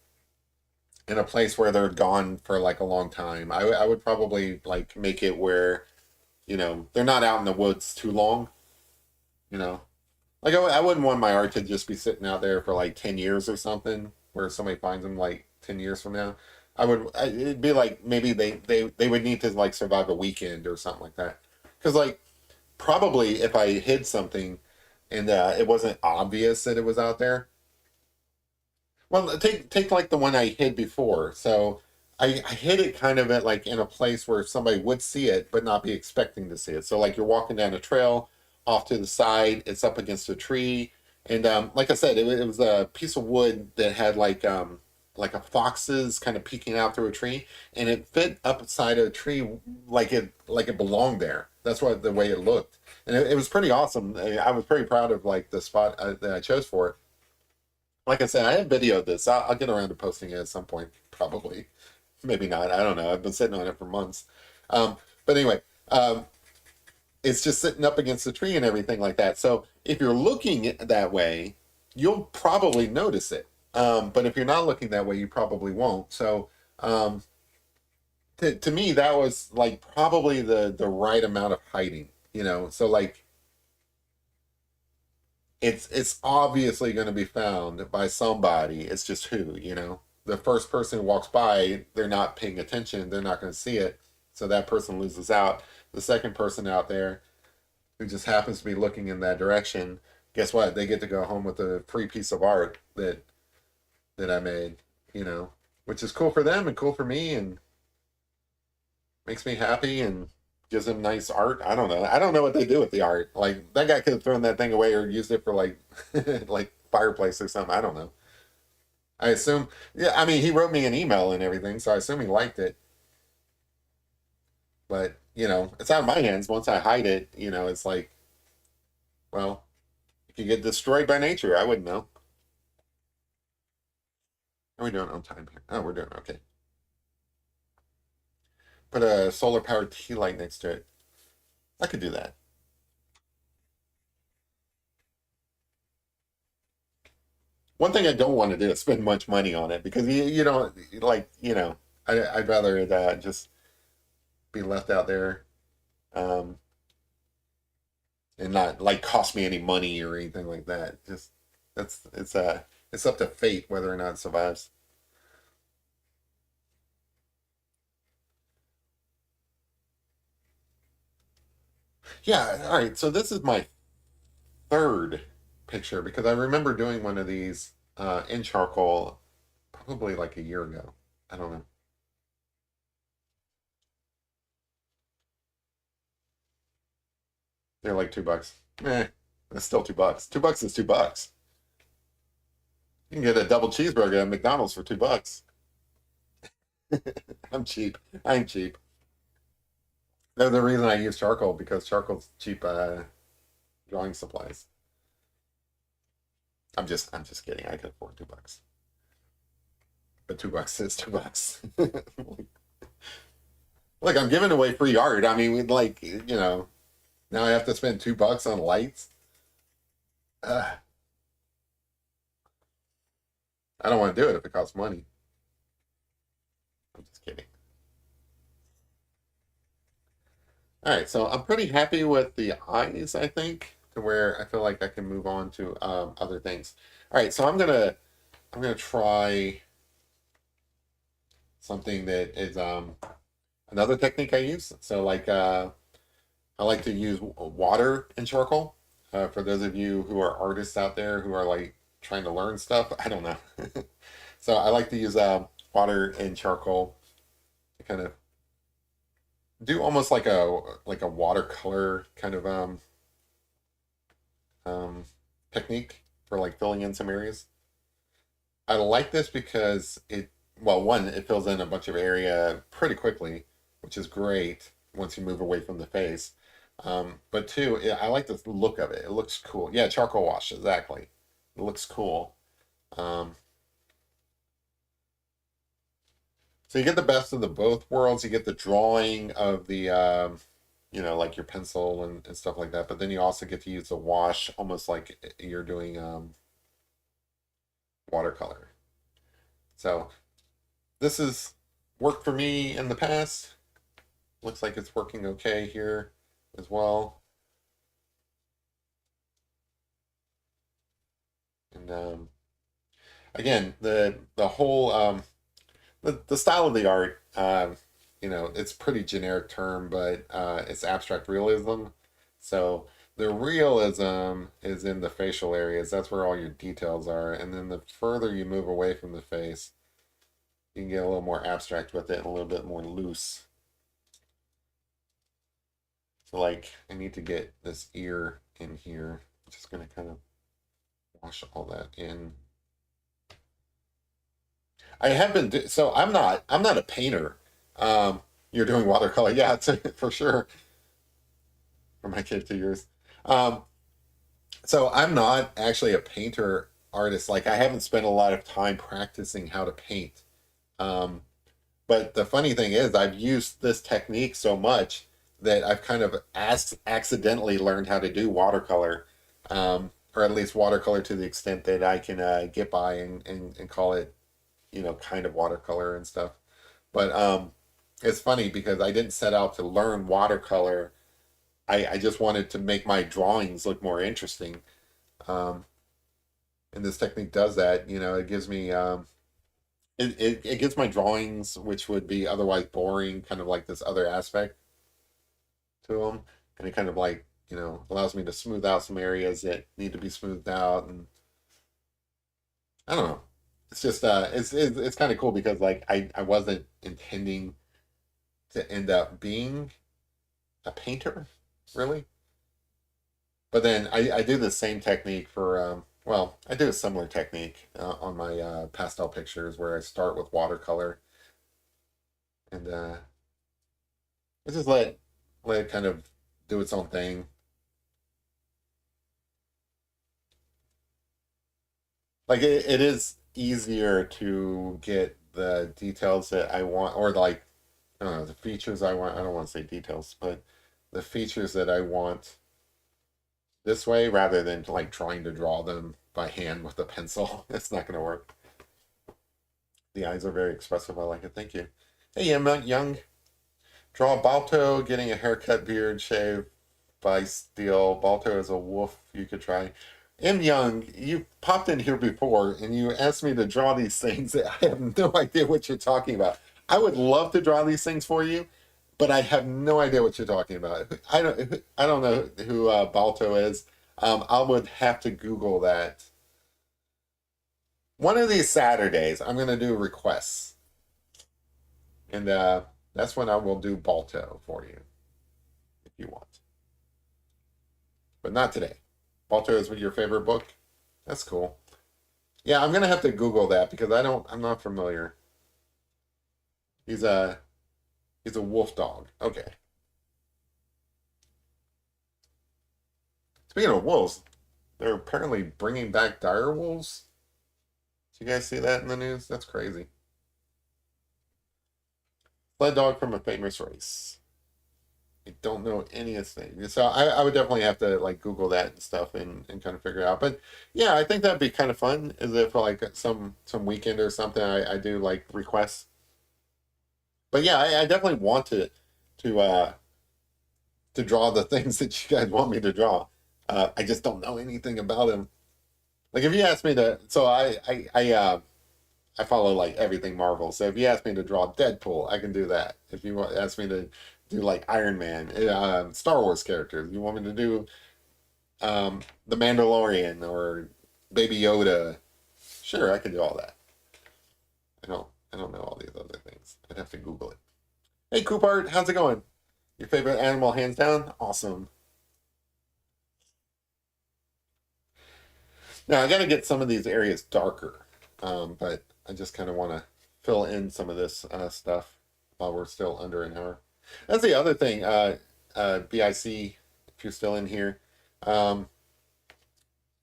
in a place where they're gone for like a long time. I would probably like make it where they're not out in the woods too long. You know, like I wouldn't want my art to just be sitting out there for like 10 years or something, where somebody finds them like 10 years from now. It'd be like maybe they would need to like survive a weekend or something like that. Because like probably if I hid something and it wasn't obvious that it was out there. Well, take like the one I hid before. So I hid it kind of at like in a place where somebody would see it but not be expecting to see it. So like you're walking down a trail off to the side, it's up against a tree, and like I said, it was a piece of wood that had like a fox's kind of peeking out through a tree, and it fit up inside a tree like it belonged there. That's what the way it looked, and it was pretty awesome. I was pretty proud of like the spot that I chose for it. Like I said, I have video of this. I'll get around to posting it at some point, probably. Maybe not. I don't know. I've been sitting on it for months. But anyway, um, it's just sitting up against the tree and everything like that. So if you're looking that way, you'll probably notice it. But if you're not looking that way, you probably won't. So um, to me, that was like probably the right amount of hiding. So like it's obviously going to be found by somebody. It's just who. The first person who walks by, they're not paying attention. They're not going to see it. So that person loses out. The second person out there who just happens to be looking in that direction, guess what? They get to go home with a free piece of art that I made, which is cool for them and cool for me and makes me happy and gives them nice art. I don't know. I don't know what they do with the art. Like that guy could have thrown that thing away or used it for like like fireplace or something. I don't know. I assume, yeah, I mean, he wrote me an email and everything, so I assume he liked it. But, it's out of my hands. Once I hide it, it's like, well, it could get destroyed by nature. I wouldn't know. How are we doing on time here? Oh, we're doing okay. Put a solar powered tea light next to it. I could do that. One thing I don't want to do is spend much money on it because you don't like, I'd rather just be left out there um, and not like cost me any money or anything like that. Just it's up to fate whether or not it survives. Yeah, all right. So this is my third picture because I remember doing one of these in charcoal probably like a year ago. I don't know. They're like $2. It's still $2. $2 is $2. You can get a double cheeseburger at McDonald's for $2. I'm cheap. I'm cheap. They're the reason I use charcoal because charcoal's cheap drawing supplies. I'm just kidding. I can afford $2. But $2 is $2. Like I'm giving away free art. I mean, like, now I have to spend $2 on lights. Ugh, I don't want to do it if it costs money. I'm just kidding. All right, so I'm pretty happy with the eyes, I think, to where I feel like I can move on to other things. All right, so I'm gonna try something that is another technique I use. So like I like to use water and charcoal. For those of you who are artists out there who are like trying to learn stuff, I don't know. So I like to use water and charcoal to kind of do almost like a watercolor kind of um, technique for like filling in some areas. I like this because well, one, it fills in a bunch of area pretty quickly, which is great once you move away from the face. But two, I like the look of it. It looks cool. Yeah, charcoal wash, exactly. It looks cool. Um, so you get the best of the both worlds. You get the drawing of the, like your pencil and stuff like that. But then you also get to use the wash almost like you're doing watercolor. So this has worked for me in the past. Looks like it's working okay here as well. And again, the whole the style of the art, it's pretty generic term, but it's abstract realism. So the realism is in the facial areas. That's where all your details are. And then the further you move away from the face, you can get a little more abstract with it and a little bit more loose. So like I need to get this ear in here. I'm just gonna kind of wash all that in. I have been so I'm not a painter. You're doing watercolor, yeah, it's, for sure. For my kid 2 years. Um, so I'm not actually a painter artist. Like I haven't spent a lot of time practicing how to paint. Um, But the funny thing is, I've used this technique so much that I've kind of accidentally learned how to do watercolor, or at least watercolor to the extent that I can get by and call it, kind of watercolor and stuff. But it's funny because I didn't set out to learn watercolor. I just wanted to make my drawings look more interesting. Um, and this technique does that. It gives me it gives my drawings, which would be otherwise boring, kind of like this other aspect to them, and it kind of like allows me to smooth out some areas that need to be smoothed out, and I don't know. It's just it's kind of cool because like I wasn't intending to end up being a painter, really. But then I do the same technique for, well, I do a similar technique on my pastel pictures where I start with watercolor and I just let it kind of do its own thing. Like it is easier to get the details that I want, or like, I don't know, the features I want. I don't want to say details, but the features that I want this way rather than like trying to draw them by hand with a pencil. It's not going to work. The eyes are very expressive. I like it. Thank you. Hey, Emma Young. Draw Balto getting a haircut, beard, shave by Steel. Balto is a wolf you could try. M. Young, you popped in here before and you asked me to draw these things. I have no idea what you're talking about. I would love to draw these things for you, but I have no idea what you're talking about. I don't know who Balto is. I would have to Google that. One of these Saturdays, I'm going to do requests, and that's when I will do Balto for you if you want, but not today. Balto is your favorite book. That's cool. Yeah, I'm gonna have to Google that because I'm not familiar. He's a he's a wolf dog. Okay. Speaking of wolves, they're apparently bringing back dire wolves. Did you guys see that in the news? That's crazy. Sled dog from a famous race. I don't know any of things. So I would definitely have to like Google that and stuff and kind of figure it out. But yeah, I think that'd be kind of fun. Is if like some weekend or something I do like requests. But yeah, I definitely want to draw the things that you guys want me to draw. I just don't know anything about them. Like if you ask me to, so I follow like everything Marvel. So if you ask me to draw Deadpool, I can do that. If you ask me to do like Iron Man, Star Wars characters, you want me to do the Mandalorian or Baby Yoda, sure, I can do all that. I don't know all these other things. I'd have to Google it. Hey, Coopart, how's it going? Your favorite animal, hands down? Awesome. Now I got to get some of these areas darker, but I just kind of want to fill in some of this stuff while we're still under an hour. That's the other thing, BIC, if you're still in here. Um,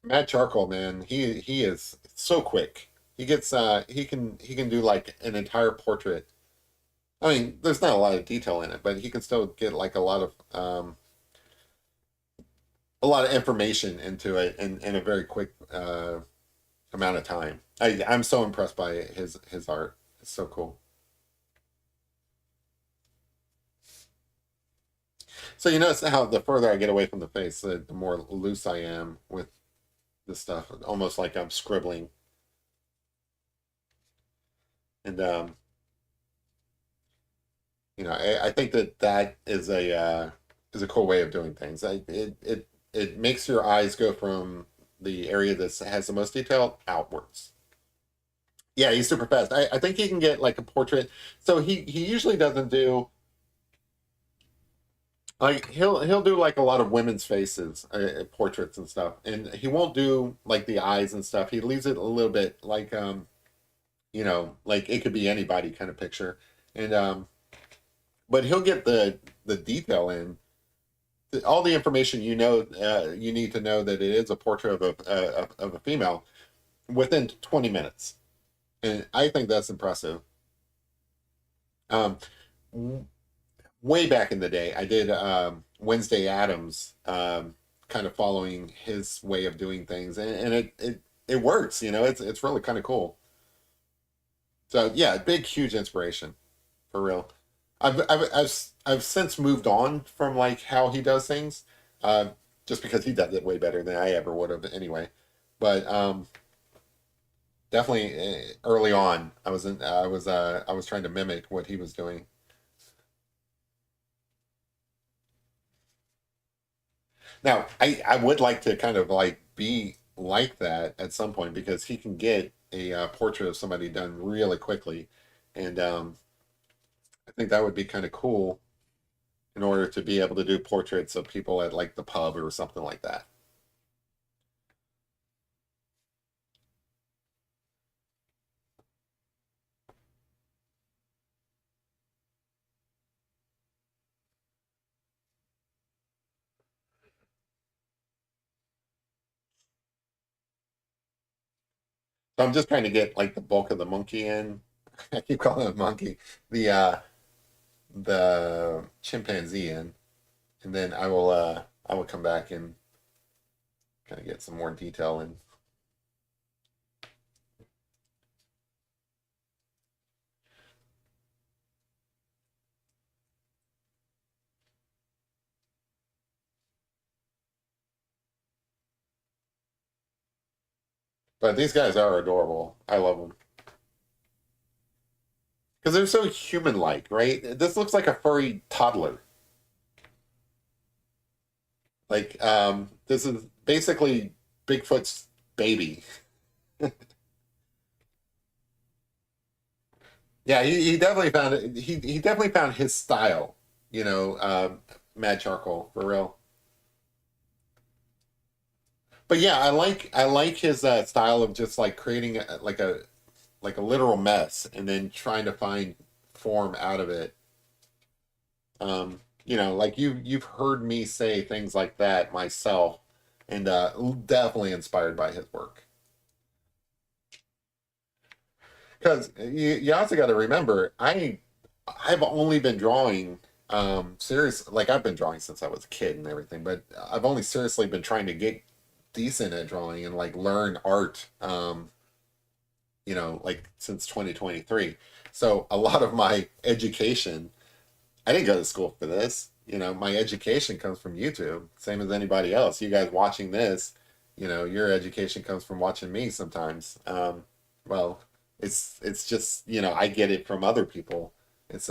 Matt Charcoal, man, he is so quick. He can do like an entire portrait. I mean, there's not a lot of detail in it, but he can still get like a lot of information into it in a very quick amount of time. I'm so impressed by his art. It's so cool. So you notice how the further I get away from the face, the more loose I am with this stuff. Almost like I'm scribbling. And I think that is a cool way of doing things. It makes your eyes go from the area that has the most detail outwards. Yeah, he's super fast. I think he can get like a portrait. So he usually doesn't do like he'll do like a lot of women's faces, portraits and stuff, and he won't do like the eyes and stuff. He leaves it a little bit like like it could be anybody kind of picture, and but he'll get the detail in all the information you need to know that it is a portrait of a female within 20 minutes, and I think that's impressive. Um, w- Way back in the day, I did Wednesday Adams, kind of following his way of doing things, and it works. You know, it's really kind of cool. So yeah, big huge inspiration for real. I've since moved on from like how he does things, uh, just because he does it way better than I ever would have anyway. But definitely early on, I was trying to mimic what he was doing. Now, I would like to kind of like be like that at some point because he can get a portrait of somebody done really quickly, and I think that would be kind of cool in order to be able to do portraits of people at like the pub or something like that. So I'm just trying to get like the bulk of the monkey in. I keep calling it monkey. The the chimpanzee in, and then I will come back and kind of get some more detail in. But these guys are adorable. I love them because they're so human-like, right? This looks like a furry toddler. Like this is basically Bigfoot's baby. Yeah, he definitely found it. He definitely found his style. You know, Mad Charcoal for real. But yeah, I like his style of just like creating like a literal mess and then trying to find form out of it. You know, like you've heard me say things like that myself, and definitely inspired by his work. Because you also got to remember, I've only been drawing serious like I've been drawing since I was a kid and everything, but I've only seriously been trying to get decent at drawing and like learn art you know, like since 2023. So a lot of my education, I didn't go to school for this. You know, my education comes from YouTube, same as anybody else. You guys watching this, you know, your education comes from watching me sometimes. Well, it's just, you know, I get it from other people. It's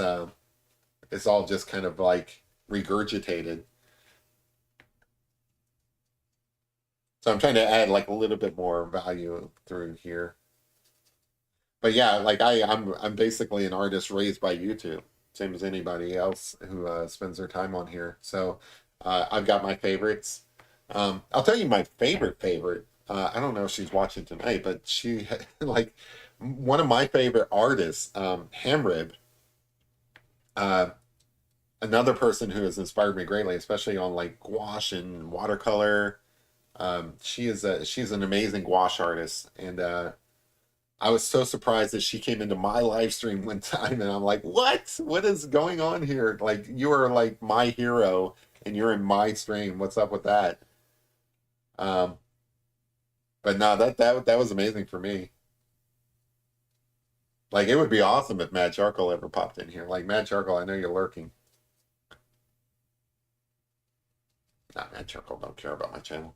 it's all just kind of like regurgitated. So I'm trying to add like a little bit more value through here. But yeah, like I'm basically an artist raised by YouTube, same as anybody else who spends their time on here. So I've got my favorites. I'll tell you my favorite. I don't know if she's watching tonight, but she like one of my favorite artists, Hamrib, uh, another person who has inspired me greatly, especially on like gouache and watercolor. She's an amazing gouache artist, and I was so surprised that she came into my live stream one time, and I'm like, "What? What is going on here? Like, you are like my hero, and you're in my stream. What's up with that?" Um, but no, that was amazing for me. Like, it would be awesome if Mad Charcoal ever popped in here. Like, Mad Charcoal, I know you're lurking. Not Mad Charcoal. Don't care about my channel.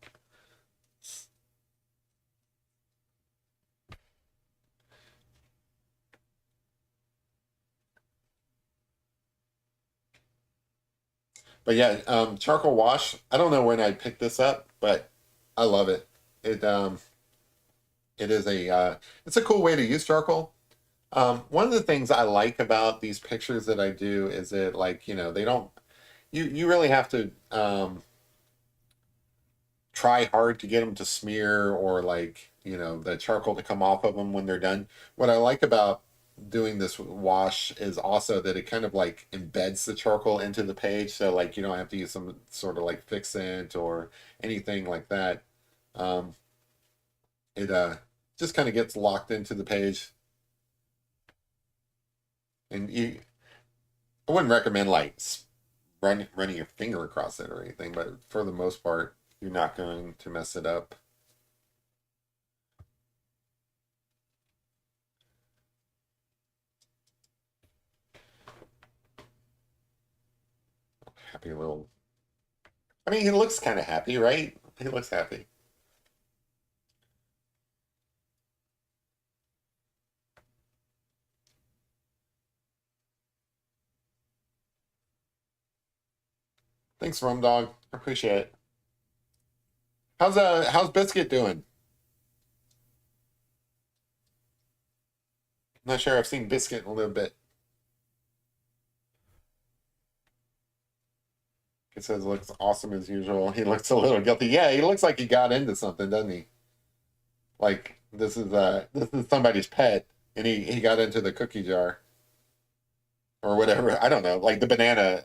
But yeah, charcoal wash. I don't know when I picked this up, but I love it. It it is a it's a cool way to use charcoal. One of the things I like about these pictures that I do is that, like, you know, they don't, you really have to try hard to get them to smear or, like, you know, the charcoal to come off of them when they're done. What I like about doing this wash is also that it kind of like embeds the charcoal into the page. So, like, you don't have to use some sort of like fixant or anything like that. Um, it just kind of gets locked into the page. And I wouldn't recommend like running your finger across it or anything, but for the most part, you're not going to mess it up. Happy little. I mean, he looks kind of happy, right? He looks happy. Thanks, Rum Dog. Appreciate it. How's Biscuit doing? I'm not sure. I've seen Biscuit in a little bit. It says looks awesome as usual. He looks a little guilty. Yeah, he looks like he got into something, doesn't he? Like this is somebody's pet, and he got into the cookie jar or whatever. I don't know, like the banana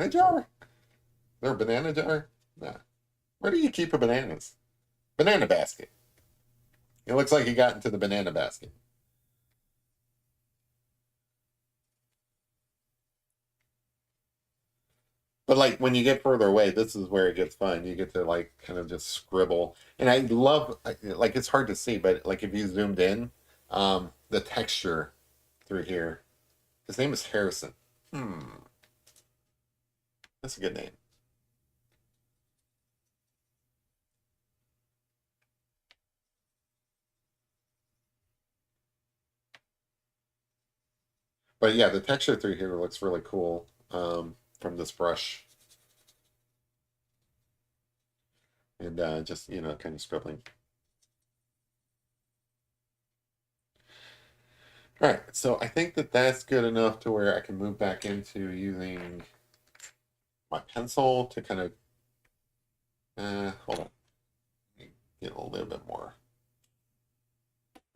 jar. Is there a banana jar? No. Where do you keep the bananas? Banana basket. It looks like he got into the banana basket. But like when you get further away, this is where it gets fun. You get to like kind of just scribble. And I love like it's hard to see, but like if you zoomed in, the texture through here. His name is Harrison. Hmm, that's a good name. But yeah, the texture through here looks really cool from this brush. And just, kind of scribbling. All right, so I think that that's good enough to where I can move back into using my pencil to kind of, hold on, get a little bit more.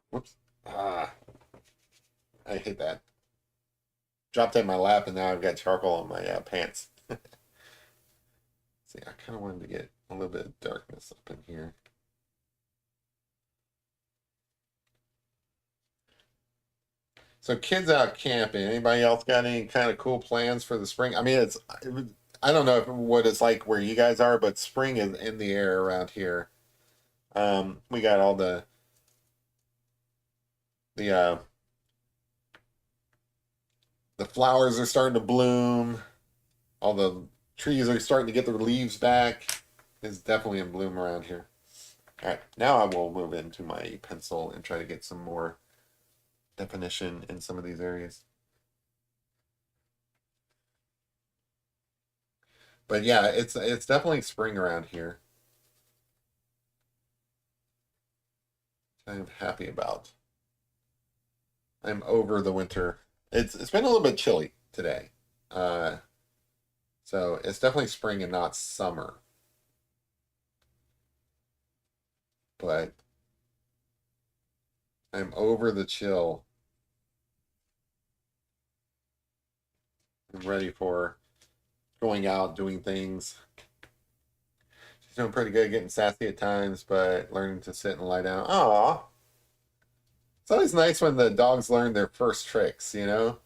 Whoops. Ah, I hate that. Dropped it in my lap and now I've got charcoal on my pants. See, I kind of wanted to get a little bit of darkness up in here. So kids out camping. Anybody else got any kind of cool plans for the spring? I mean, I don't know what it's like where you guys are, but spring is in the air around here. We got all the the flowers are starting to bloom. All the trees are starting to get their leaves back. It's definitely in bloom around here. All right, now I will move into my pencil and try to get some more definition in some of these areas. But yeah, it's definitely spring around here. I'm happy about. I'm over the winter. It's been a little bit chilly today. Uh, so it's definitely spring and not summer. But I'm over the chill. I'm ready for going out, doing things. She's doing pretty good, getting sassy at times, but learning to sit and lie down. Aw. It's always nice when the dogs learn their first tricks, you know?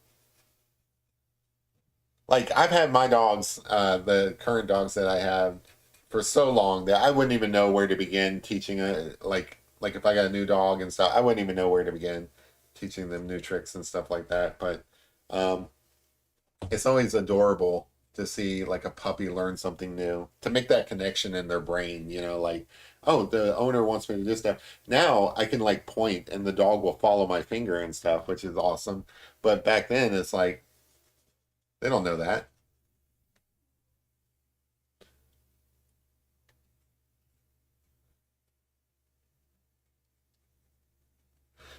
Like I've had my dogs, the current dogs that I have, for so long that I wouldn't even know where to begin teaching it. Like if I got a new dog and stuff, I wouldn't even know where to begin teaching them new tricks and stuff like that. But um, it's always adorable to see like a puppy learn something new to make that connection in their brain. Like, oh, the owner wants me to do stuff. Now I can like point and the dog will follow my finger and stuff, which is awesome. But back then it's like they don't know that.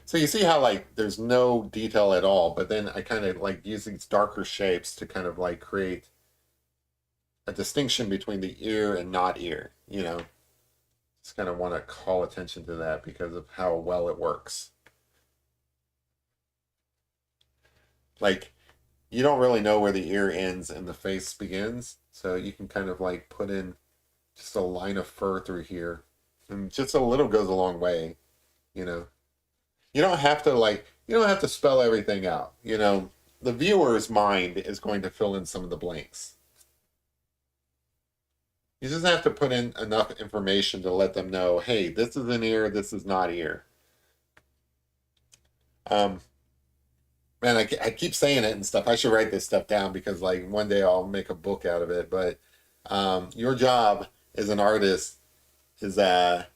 So you see how like there's no detail at all, but then I kind of like use these darker shapes to kind of like create a distinction between the ear and not ear, Just kind of want to call attention to that because of how well it works. Like you don't really know where the ear ends and the face begins, so you can kind of like put in just a line of fur through here, and just a little goes a long way, you know. You don't have to like You don't have to spell everything out. The viewer's mind is going to fill in some of the blanks. You just have to put in enough information to let them know, hey, this is an ear, this is not ear. Um, Man, I keep saying it and stuff. I should write this stuff down because, like, one day I'll make a book out of it. But your job as an artist is to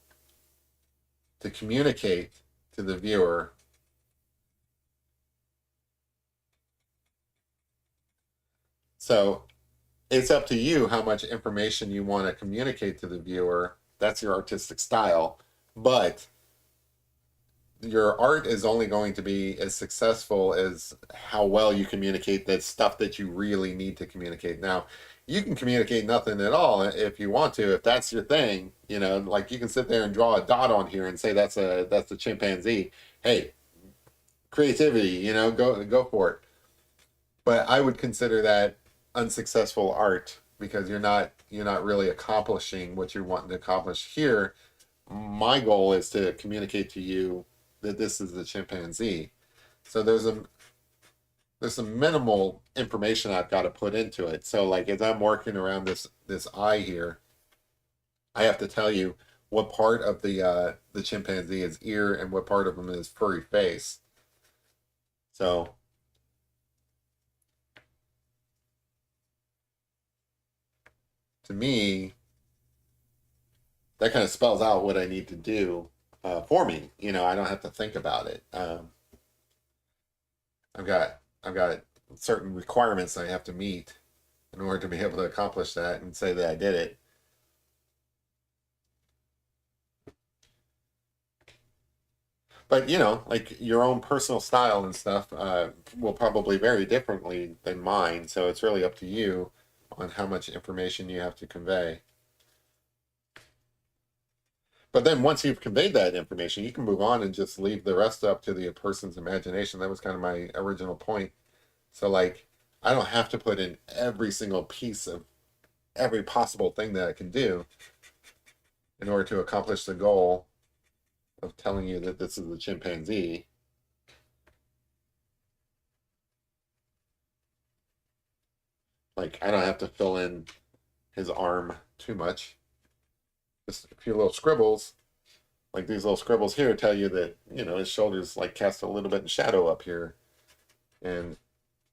communicate to the viewer. So it's up to you how much information you want to communicate to the viewer. That's your artistic style. But your art is only going to be as successful as how well you communicate the stuff that you really need to communicate. Now, you can communicate nothing at all if you want to, if that's your thing. Like you can sit there and draw a dot on here and say that's a chimpanzee. Hey, creativity, go for it. But I would consider that unsuccessful art because you're not really accomplishing what you're wanting to accomplish here. My goal is to communicate to you that this is the chimpanzee. So there's some minimal information I've got to put into it. So like as I'm working around this eye here, I have to tell you what part of the chimpanzee is ear and what part of them is furry face. So to me, that kind of spells out what I need to do for me. I don't have to think about it. I've got certain requirements I have to meet in order to be able to accomplish that and say that I did it. But like your own personal style and stuff will probably vary differently than mine. So it's really up to you on how much information you have to convey. But then once you've conveyed that information, you can move on and just leave the rest up to the person's imagination. That was kind of my original point. So like I don't have to put in every single piece of every possible thing that I can do in order to accomplish the goal of telling you that this is a chimpanzee. Like I don't have to fill in his arm too much. Just a few little scribbles. Like these little scribbles here tell you that, his shoulders like cast a little bit in shadow up here. And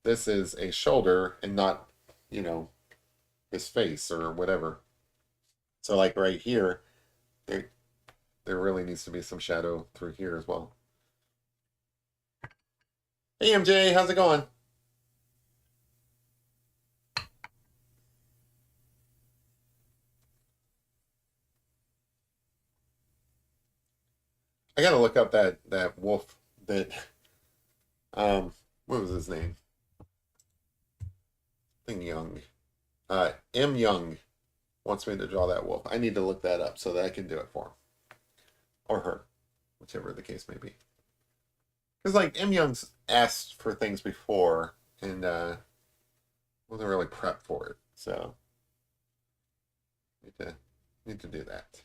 this is a shoulder and not, you know, his face or whatever. So like right here, there, there really needs to be some shadow through here as well. Hey MJ, how's it going? I gotta look up that wolf that what was his name? Thing Young. M Young wants me to draw that wolf. I need to look that up so that I can do it for him. Or her, whichever the case may be. Because like M Young's asked for things before and wasn't really prepped for it. So need to need to do that.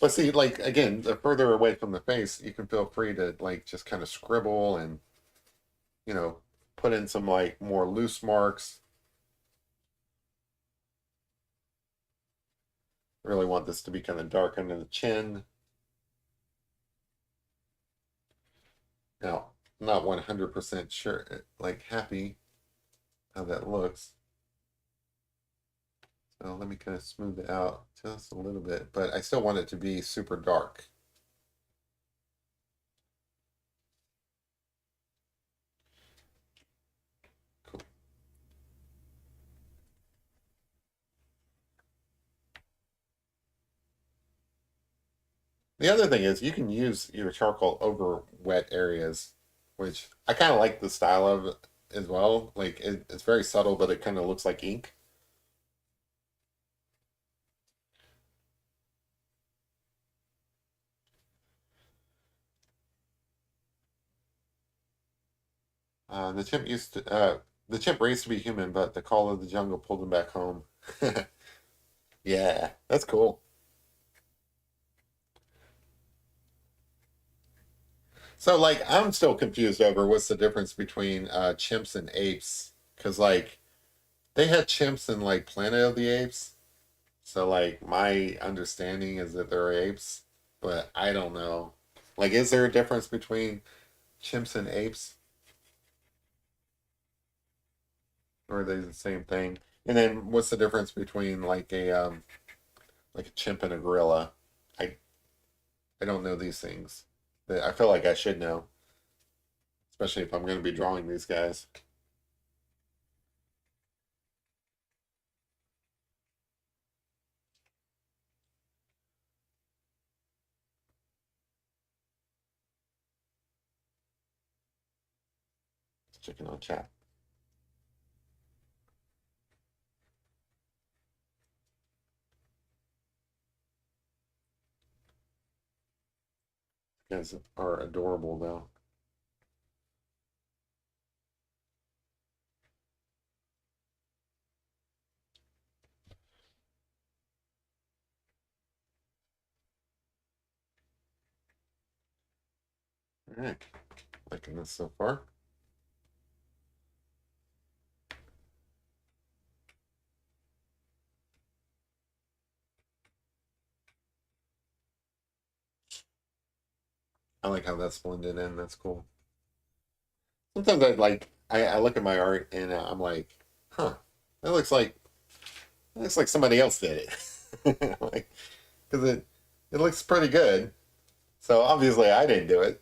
But see, like again, the further away from the face, you can feel free to like just kind of scribble and you know put in some like more loose marks. Really want this to be kind of dark under the chin. Now, I'm not 100% sure, like happy how that looks. So let me kind of smooth it out just a little bit, but I still want it to be super dark. Cool. The other thing is you can use your charcoal over wet areas, which I kind of like the style of as well. Like it's very subtle, but it kind of looks like ink. The chimp raised to be human, but the call of the jungle pulled him back home. Yeah, that's cool. So like I'm still confused over what's the difference between chimps and apes because like they had chimps in like Planet of the Apes. So like my understanding is that they're apes, but I don't know. Like is there a difference between chimps and apes or are they the same thing? And then what's the difference between like a chimp and a gorilla? I I don't know these things. I feel like I should know, especially if I'm going to be drawing these guys. Checking on chat. Guys are adorable though. All right, liking this so far. I like how that's blended in. That's cool. Sometimes I look at my art and I'm like, huh, that looks like somebody else did it. Like, because it looks pretty good. So obviously I didn't do it.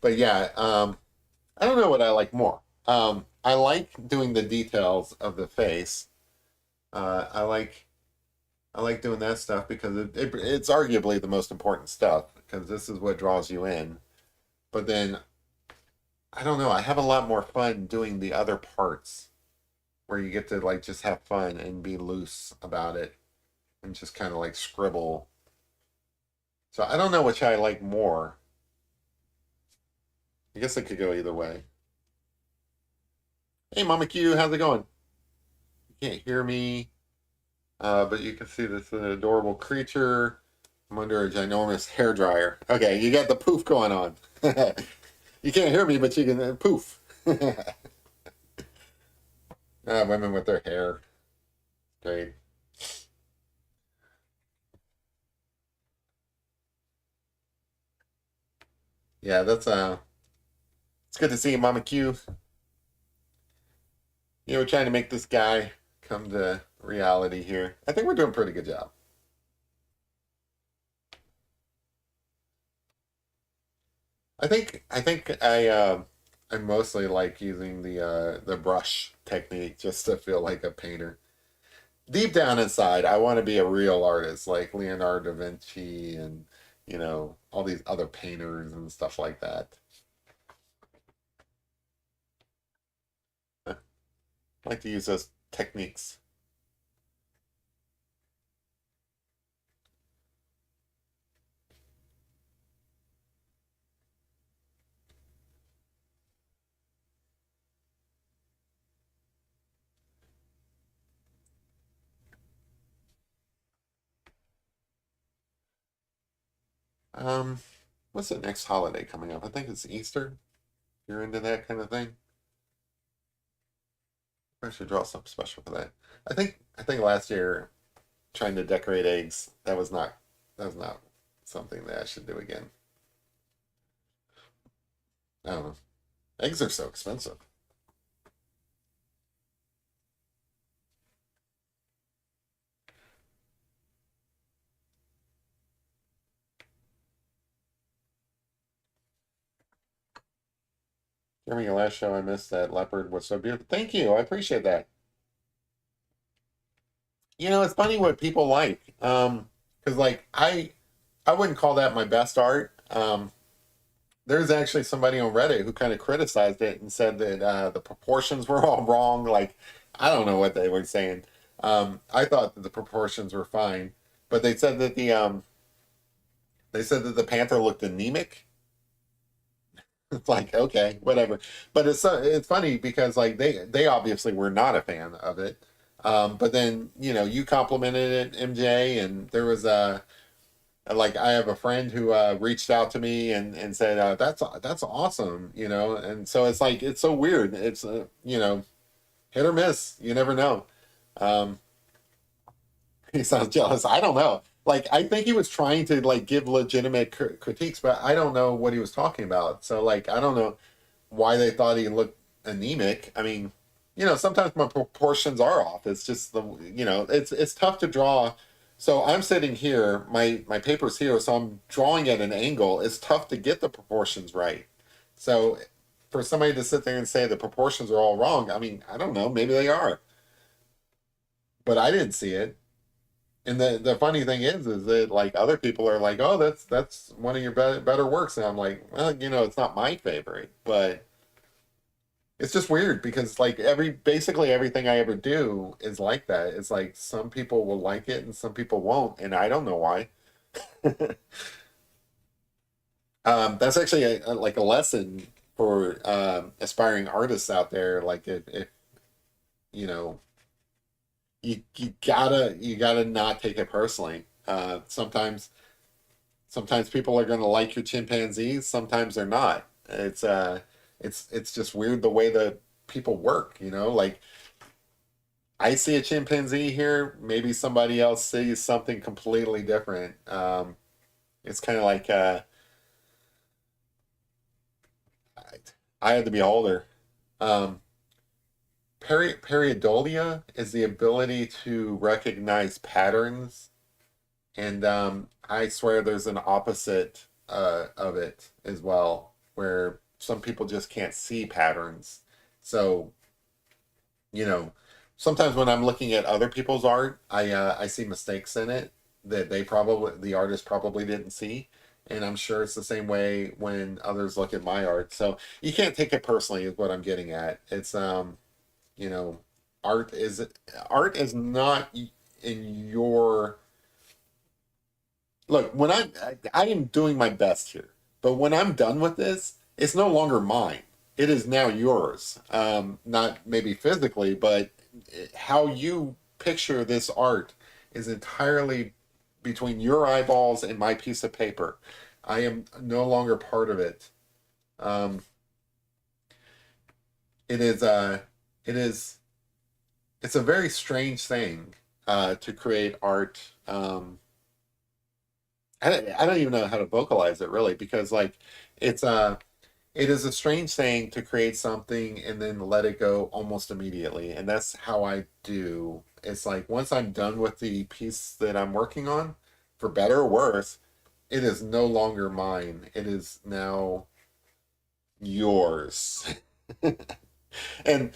But yeah, I don't know what I like more. I like doing the details of the face. Uh, I like I like doing that stuff because it's arguably the most important stuff because this is what draws you in. But then I don't know. I have a lot more fun doing the other parts where you get to like just have fun and be loose about it and just kind of like scribble. So I don't know which I like more. I guess it could go either way. Hey, Mama Q, how's it going? You can't hear me, but you can see this adorable creature. I'm under a ginormous hair dryer. Okay, you got the poof going on. You can't hear me, but you can poof. Women with their hair. Great. Yeah, that's it's good to see you, Mama Q. You know, we're trying to make this guy come to reality here. I think we're doing a pretty good job. I mostly like using the brush technique just to feel like a painter. Deep down inside, I want to be a real artist like Leonardo da Vinci and all these other painters and stuff like that. I like to use those techniques. Um, what's the next holiday coming up? I think it's Easter. You're into that kind of thing. I should draw something special for that. I think last year trying to decorate eggs that was not something that I should do again. I don't know. Eggs are so expensive. During your last show, I missed that leopard was so beautiful. Thank you. I appreciate that. It's funny what people like. Because like I wouldn't call that my best art. There's actually somebody on Reddit who kind of criticized it and said that the proportions were all wrong. Like, I don't know what they were saying. I thought that the proportions were fine, but they said that the panther looked anemic. It's like, okay, whatever. But it's funny because like they obviously were not a fan of it. But then you complimented it, MJ, and there was a like I have a friend who reached out to me and said that's awesome, and so it's like it's so weird. It's hit or miss. You never know. Um, he sounds jealous. I don't know. Like I think he was trying to like give legitimate critiques, but I don't know what he was talking about. So like I don't know why they thought he looked anemic. I mean, sometimes my proportions are off. It's just it's tough to draw. So I'm sitting here, my paper's here, so I'm drawing at an angle. It's tough to get the proportions right. So for somebody to sit there and say the proportions are all wrong, I mean, I don't know, maybe they are, but I didn't see it. And the funny thing is that like other people are like, oh, that's one of your better works, and I'm like, well, it's not my favorite, but it's just weird because like basically everything I ever do is like that. It's like some people will like it and some people won't, and I don't know why. That's actually like a lesson for aspiring artists out there. Like if you know you gotta not take it personally. Sometimes people are gonna like your chimpanzees, sometimes they're not. It's just weird the way that people work. Like I see a chimpanzee here, maybe somebody else sees something completely different. It's kind of like I had the beholder. Um, Pareidolia is the ability to recognize patterns, and I swear there's an opposite of it as well, where some people just can't see patterns. So you know, sometimes when I'm looking at other people's art, I see mistakes in it that the artist probably didn't see, and I'm sure it's the same way when others look at my art. So you can't take it personally, is what I'm getting at. It's you know, art is art is not in your look. I am doing my best here, but when I'm done with this, it's no longer mine. It is now yours. Not maybe physically, but how you picture this art is entirely between your eyeballs and my piece of paper. I am no longer part of it. Um, it is it is it's a very strange thing to create art. I don't even know how to vocalize it really because like it's it is a strange thing to create something and then let it go almost immediately. And that's how I do. It's like once I'm done with the piece that I'm working on, for better or worse, it is no longer mine. It is now yours. And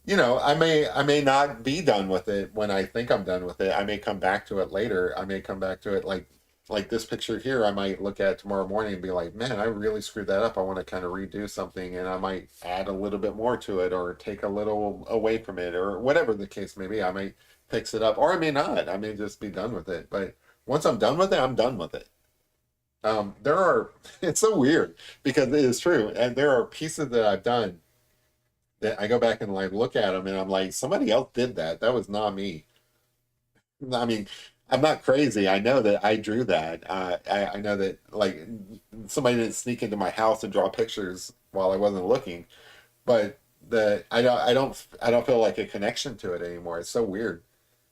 I may not be done with it when I think I'm done with it. I may come back to it later. I may come back to it like this picture here. I might look at tomorrow morning and be like, man, I really screwed that up. I want to kind of redo something, and I might add a little bit more to it, or take a little away from it, or whatever the case may be. I may fix it up, or I may not. I may just be done with it. But once I'm done with it, I'm done with it. There are. It's so weird because it is true, and there are pieces that I've done that I go back and like look at them and I'm like, somebody else did that. That was not me. I mean, I'm not crazy. I know that I drew that. I know that like somebody didn't sneak into my house and draw pictures while I wasn't looking, but I don't feel like a connection to it anymore. It's so weird.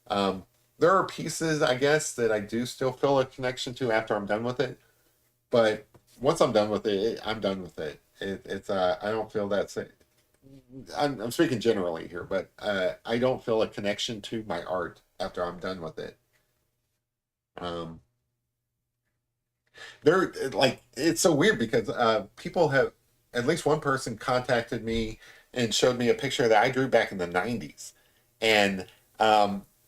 Um, there are pieces, I guess, that I do still feel a connection to after I'm done with it, but once I'm done with it, I'm done with it. It's I don't feel that same. I'm speaking generally here, but I don't feel a connection to my art after I'm done with it. Um, they're like it's so weird because people have at least one person contacted me and showed me a picture that I drew back in the '90s, and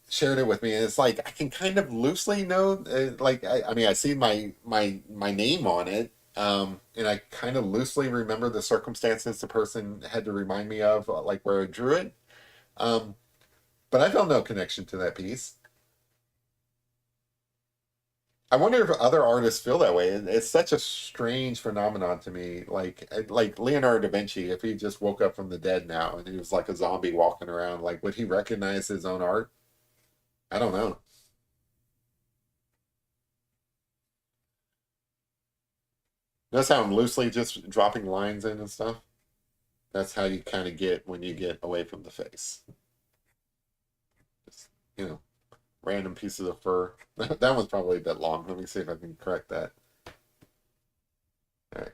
shared it with me. And it's like I can kind of loosely know, like I mean, I see my name on it. And I kind of loosely remember the circumstances the person had to remind me of, like where I drew it. Um, but I felt no connection to that piece. I wonder if other artists feel that way. It's such a strange phenomenon to me. Like Leonardo da Vinci, if he just woke up from the dead now and he was like a zombie walking around, like would he recognize his own art? I don't know. Notice how I'm loosely just dropping lines in and stuff. That's how you kind of get when you get away from the face. Just, you know, random pieces of fur. That one's probably a bit long. Let me see if I can correct that. All right.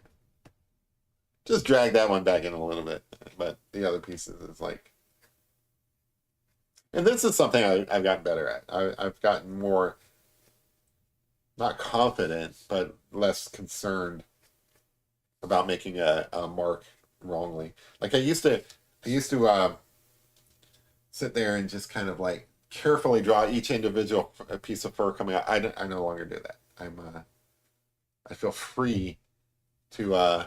Just drag that one back in a little bit. But the other pieces is like, and this is something I've gotten better at. I've gotten more, not confident, but less concerned about making a mark wrongly. Like I used to sit there and just kind of like carefully draw each individual piece of fur coming out. I no longer do that. I feel free to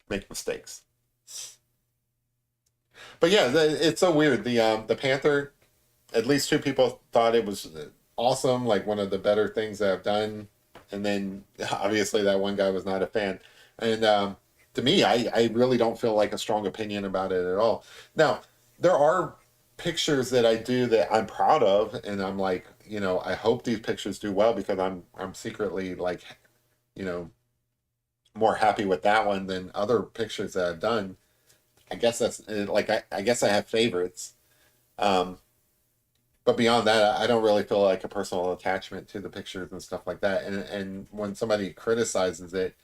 make mistakes. But yeah, it's so weird. The panther. At least two people thought it was awesome, like one of the better things that I've done. And then obviously that one guy was not a fan. And to me, I really don't feel like a strong opinion about it at all. Now, there are pictures that I do that I'm proud of, and I'm like, I hope these pictures do well because I'm secretly like, you know, more happy with that one than other pictures that I've done. I guess that's like I guess I have favorites. Um, but beyond that, I don't really feel like a personal attachment to the pictures and stuff like that. And when somebody criticizes it,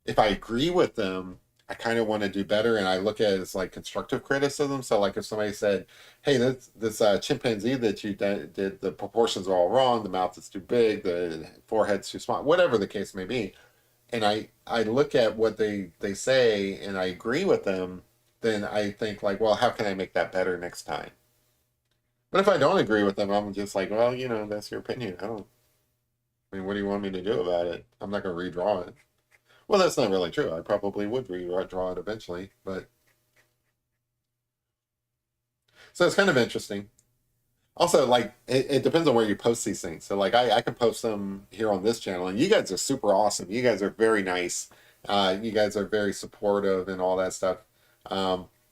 if I agree with them, I kind of want to do better, and I look at it as like constructive criticism. So, like if somebody said, "Hey, this chimpanzee that you did, the proportions are all wrong. The mouth is too big, the forehead's too small, whatever the case may be," and I look at what they say, and I agree with them, then I think like, well, how can I make that better next time? But if I don't agree with them, I'm just like, well, that's your opinion. I mean, what do you want me to do about it? I'm not going to redraw it. Well, that's not really true. I probably would redraw it eventually, but so it's kind of interesting. Also, like it depends on where you post these things. So, like I can post them here on this channel, and you guys are super awesome. You guys are very nice. You guys are very supportive and all that stuff.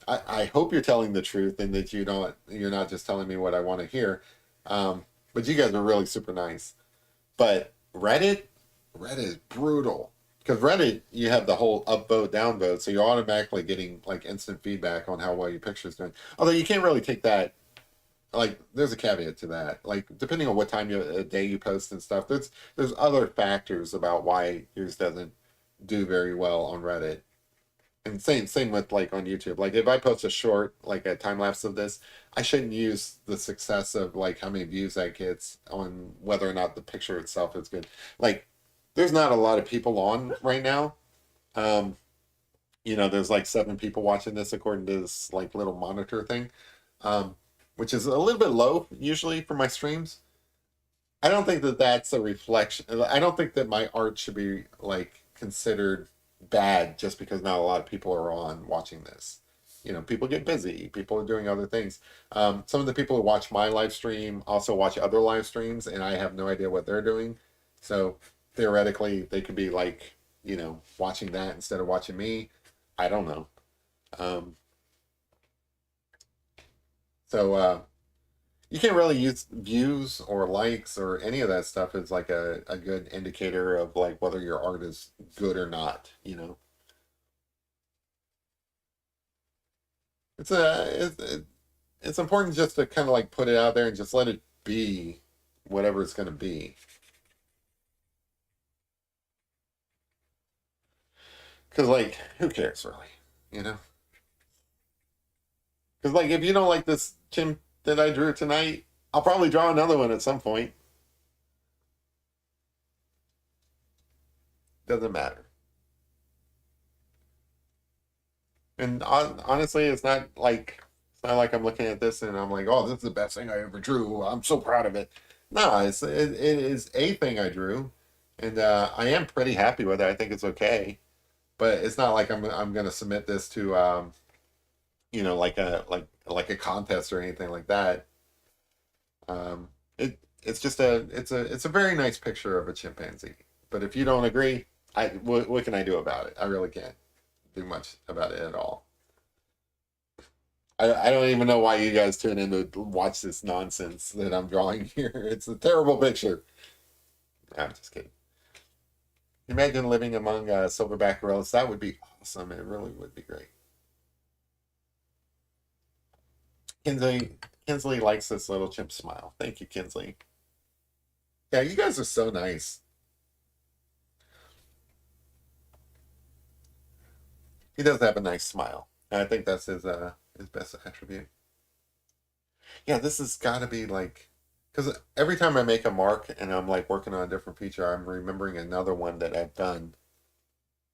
I hope you're telling the truth and that you're not just telling me what I want to hear. But you guys are really super nice. But Reddit is brutal because Reddit you have the whole upvote downvote, so you're automatically getting like instant feedback on how well your picture's doing. Although you can't really take that, like there's a caveat to that. Like depending on what time a day you post and stuff, there's other factors about why yours doesn't do very well on Reddit. And same with like on YouTube. Like if I post a short, like a time lapse of this, I shouldn't use the success of like how many views that gets on whether or not the picture itself is good. Like there's not a lot of people on right now. Um, there's like 7 people watching this according to this like little monitor thing, um, which is a little bit low usually for my streams. I don't think that that's a reflection. I don't think that my art should be like considered bad just because not a lot of people are on watching this. People get busy. People are doing other things. Some of the people who watch my live stream also watch other live streams, and I have no idea what they're doing. So theoretically, they could be like, watching that instead of watching me. I don't know. Um, so you can't really use views or likes or any of that stuff as like a good indicator of like whether your art is good or not. It's important just to kind of like put it out there and just let it be whatever it's going to be. Because like who cares really, you know because like if you don't like this chimp that I drew tonight, I'll probably draw another one at some point. Doesn't matter. And honestly, it's not like I'm looking at this and I'm like, oh, this is the best thing I ever drew. I'm so proud of it. No, it is a thing I drew, and I am pretty happy with it. I think it's okay, but it's not like I'm gonna submit this to like a contest or anything like that. It it's just it's a very nice picture of a chimpanzee. But if you don't agree, what can I do about it? I really can't do much about it at all. I don't even know why you guys tune in to watch this nonsense that I'm drawing here. It's a terrible picture. I'm just kidding. Imagine living among silverback gorillas. That would be awesome. It really would be great. Kinsley, Kinsley likes this little chimp smile. Thank you, Kinsley. Yeah, you guys are so nice. He does have a nice smile. I think that's his best attribute. Yeah, this has got to be like, because every time I make a mark and I'm like working on a different feature, I'm remembering another one that I've done.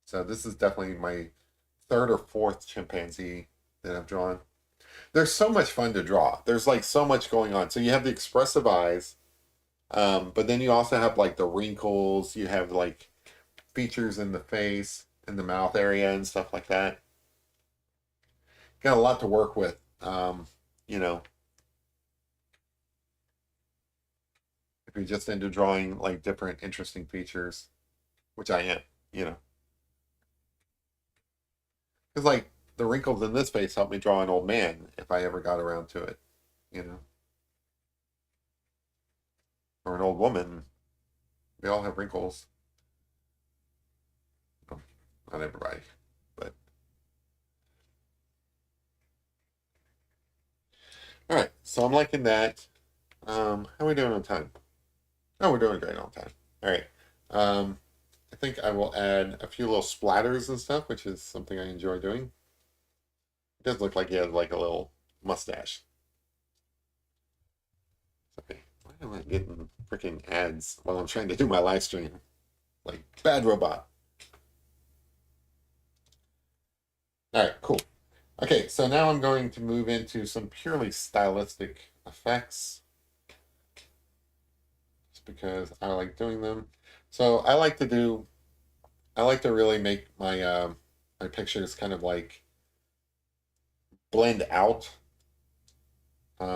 So this is definitely my third or fourth chimpanzee that I've drawn. They're so much fun to draw. There's like so much going on. So you have the expressive eyes, but then you also have like the wrinkles. You have like features in the face, in the mouth area, and stuff like that. Got a lot to work with. You know, if you're just into drawing like different interesting features, which I am, you know, because like the wrinkles in this face help me draw an old man if I ever got around to it, you know, or an old woman. They all have wrinkles. Well, not everybody, but all right. So I'm liking that. How are we doing on time? Oh, we're doing great on time. All right. Um, I think I will add a few little splatters and stuff, which is something I enjoy doing. It does look like he has like a little mustache. Okay. Why am I getting freaking ads while I'm trying to do my live stream? Like bad robot. All right, cool. Okay, so now I'm going to move into some purely stylistic effects, just because I like doing them. So I like to really make my my pictures kind of like blend out.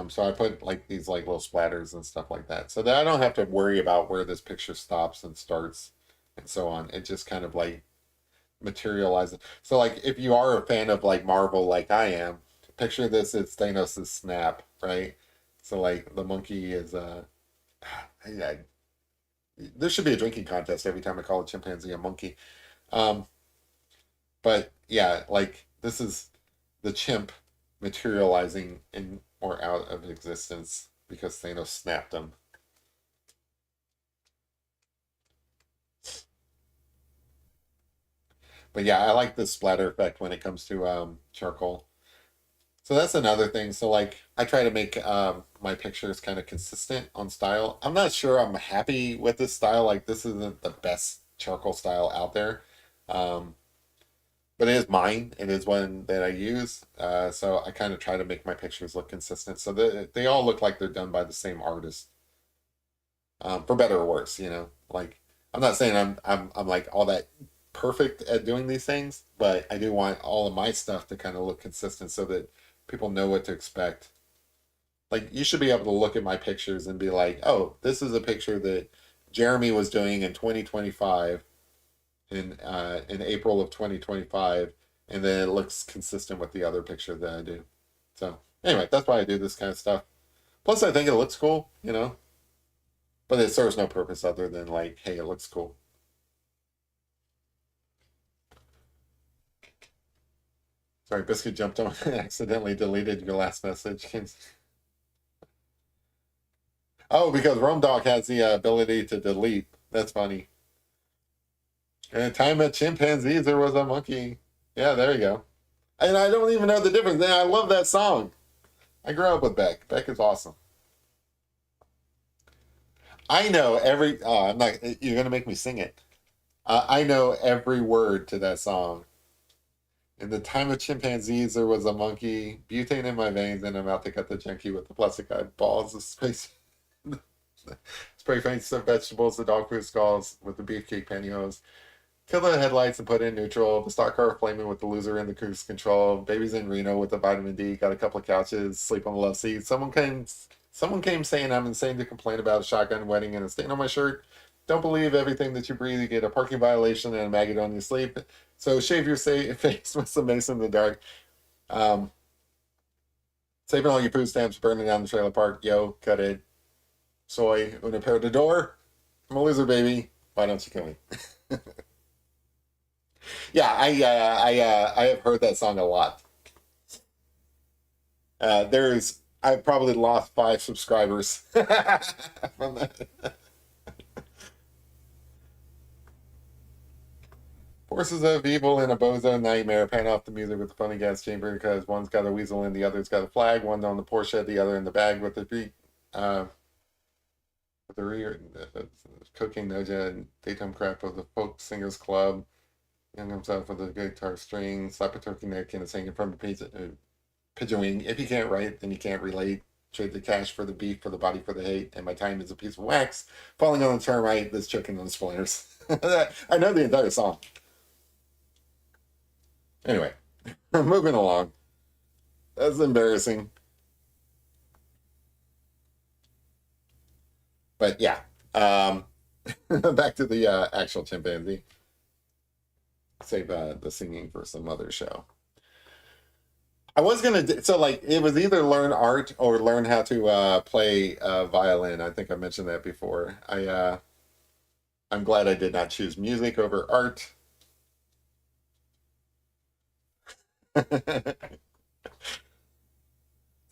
So I put like these like little splatters and stuff like that, so that I don't have to worry about where this picture stops and starts, and so on. It just kind of like materializes. So like if you are a fan of like Marvel, like I am, picture this as Thanos' snap, right? So like the monkey is I, there should be a drinking contest every time I call a chimpanzee a monkey. Um, but yeah, like this is the chimp materializing in or out of existence because Thanos snapped him. But yeah, I like the splatter effect when it comes to charcoal. So that's another thing. So like I try to make my pictures kind of consistent on style. I'm not sure I'm happy with this style. Like this isn't the best charcoal style out there. Um, but it is mine. It is one that I use. So I kind of try to make my pictures look consistent, so that they all look like they're done by the same artist, for better or worse. You know, like I'm not saying I'm like all that perfect at doing these things, but I do want all of my stuff to kind of look consistent so that people know what to expect. Like you should be able to look at my pictures and be like, oh, this is a picture that Jeremy was doing in 2025 in April of 2025, and then it looks consistent with the other picture that I do. So anyway, that's why I do this kind of stuff. Plus, I think it looks cool, you know, but it serves no purpose other than like, hey, it looks cool. Sorry, Biscuit jumped on and accidentally deleted your last message. Oh, because Rome Dog has the ability to delete. That's funny. And a time at chimpanzees, there was a monkey. Yeah, there you go. And I don't even know the difference. And I love that song. I grew up with Beck. Beck is awesome. I know every. Oh, I'm not. You're gonna make me sing it. I know every word to that song. In the time of chimpanzees, there was a monkey. Butane in my veins, and I'm out to cut the junkie with the plastic balls of space. Spray paint some vegetables, the dog food skulls with the beefcake pantyhose. Kill the headlights and put in neutral. The stock car flaming with the loser in the cruise control. Babies in Reno with the vitamin D. Got a couple of couches. Sleep on the love seat. Someone came Someone came saying I'm insane to complain about a shotgun wedding and a stain on my shirt. Don't believe everything that you breathe. You get a parking violation and a maggot on your sleep. So shave your face with some mace in the dark. Um, Saving all your food stamps, burning down the trailer park. Yo, cut it. Soy, una per the door. I'm a loser, baby. Why don't you kill me? Yeah, I have heard that song a lot. I've probably lost 5 subscribers from that. Forces of evil in a bozo nightmare. Pan off the music with the funny gas chamber because one's got a weasel and the other's got a flag. One on the Porsche, the other in the bag uh, with the rear cooking noja and daytime crap of the folk singers club. Young himself with a guitar string, slap a turkey neck and is hanging from a pigeon wing. If you can't write, then you can't relate. Trade the cash for the beef, for the body, for the hate, and my time is a piece of wax. Falling on the termite, this chicken on splinters. I know the entire song. Anyway, moving along. That's embarrassing. But yeah, back to the actual chimpanzee. Save the singing for some other show. I was gonna so like it was either learn art or learn how to play violin. I think I mentioned that before. I'm glad I did not choose music over art.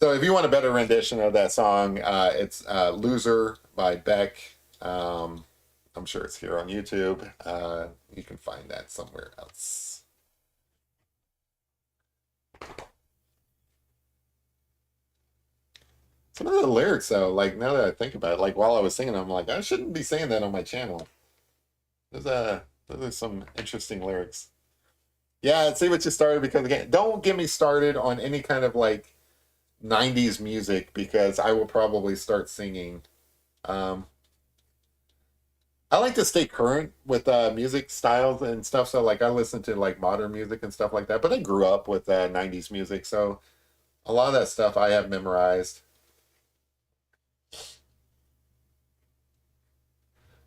So if you want a better rendition of that song, it's "Loser" by Beck. I'm sure it's here on YouTube. You can find that somewhere else. Some of the lyrics, though, like now that I think about it, like while I was singing, I'm like, I shouldn't be saying that on my channel. Those are some interesting lyrics. Yeah, see what you started because again, don't get me started on any kind of like 90s music because I will probably start singing. Um, I like to stay current with music styles and stuff. So like I listen to like modern music and stuff like that. But I grew up with 90s music, so a lot of that stuff I have memorized.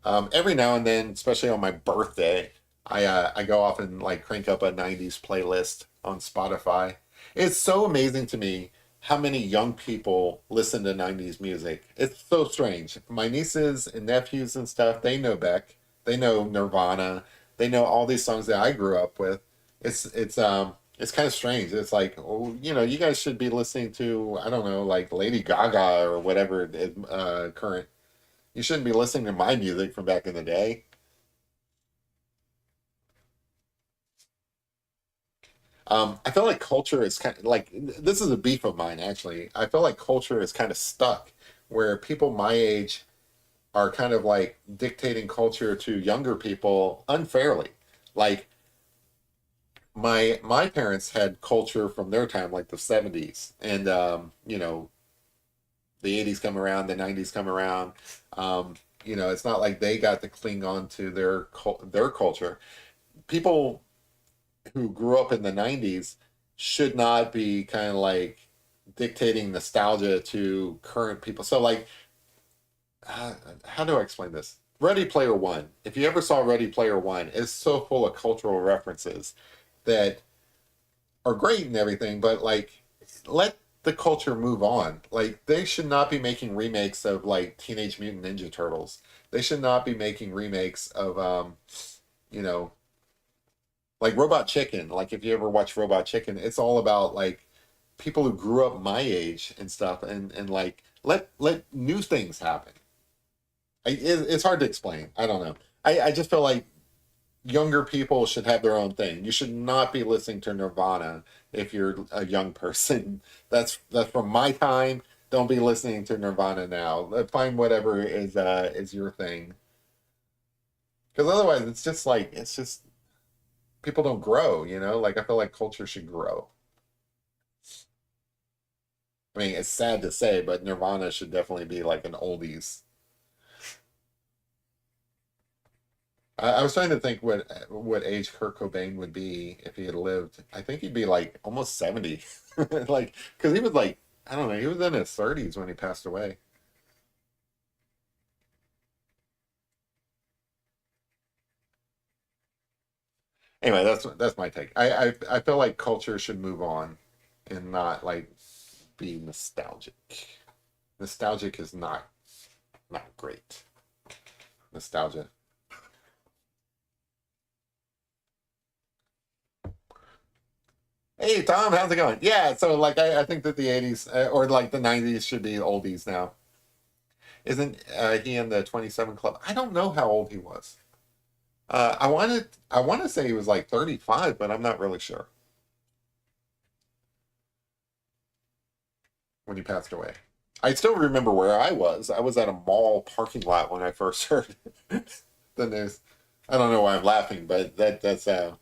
Every now and then, especially on my birthday, I go off and like crank up a '90s playlist on Spotify. It's so amazing to me how many young people listen to '90s music. It's so strange. My nieces and nephews and stuff, they know Beck, they know Nirvana, they know all these songs that I grew up with. It's kind of strange. It's like, oh, you guys should be listening to I don't know, like Lady Gaga or whatever current. You shouldn't be listening to my music from back in the day. I feel like culture is kind of like this is a beef of mine actually. I feel like culture is kind of stuck where people my age are kind of like dictating culture to younger people unfairly. Like my parents had culture from their time, like the '70s, and the '80s come around, the '90s come around. It's not like they got to cling on to their culture. People who grew up in the '90s should not be kind of like dictating nostalgia to current people. So, like, how do I explain this? Ready Player One. If you ever saw Ready Player One, it's so full of cultural references that are great and everything, but like, let the culture move on. Like, they should not be making remakes of like Teenage Mutant Ninja Turtles. They should not be making remakes of, you know, like Robot Chicken. Like if you ever watch Robot Chicken, it's all about like people who grew up my age and stuff, and like let new things happen. It's hard to explain. I don't know. I just feel like younger people should have their own thing. You should not be listening to Nirvana if you're a young person. That's from my time. Don't be listening to Nirvana now. Find whatever is your thing. Because otherwise, it's just people don't grow. Like I feel like culture should grow. I mean, it's sad to say, but Nirvana should definitely be like an oldies. I was trying to think what age Kurt Cobain would be if he had lived. I think he'd be like almost 70, like because he was like I don't know, he was in his 30s when he passed away. Anyway, that's my take. I feel like culture should move on and not like be nostalgic. Nostalgic is not great. Nostalgia. Hey Tom, how's it going? Yeah, so like I think that the '80s or like the '90s should be oldies now. Isn't he in the 27 Club? I don't know how old he was. I want to say he was like 35, but I'm not really sure when he passed away. I still remember where I was. I was at a mall parking lot when I first heard the news. I don't know why I'm laughing, but that's a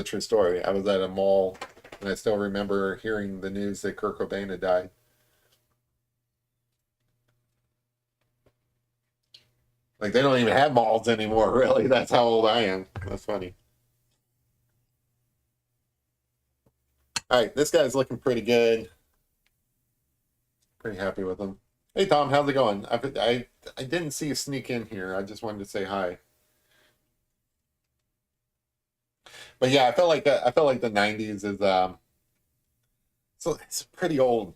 true story. I was at a mall and I still remember hearing the news that Kurt Cobain had died. Like they don't even have malls anymore, really. That's how old I am. That's funny. All right, this guy's looking pretty good. Pretty happy with him. Hey Tom, how's it going? I didn't see you sneak in here. I just wanted to say hi. But yeah, I felt like the '90s is so it's pretty old.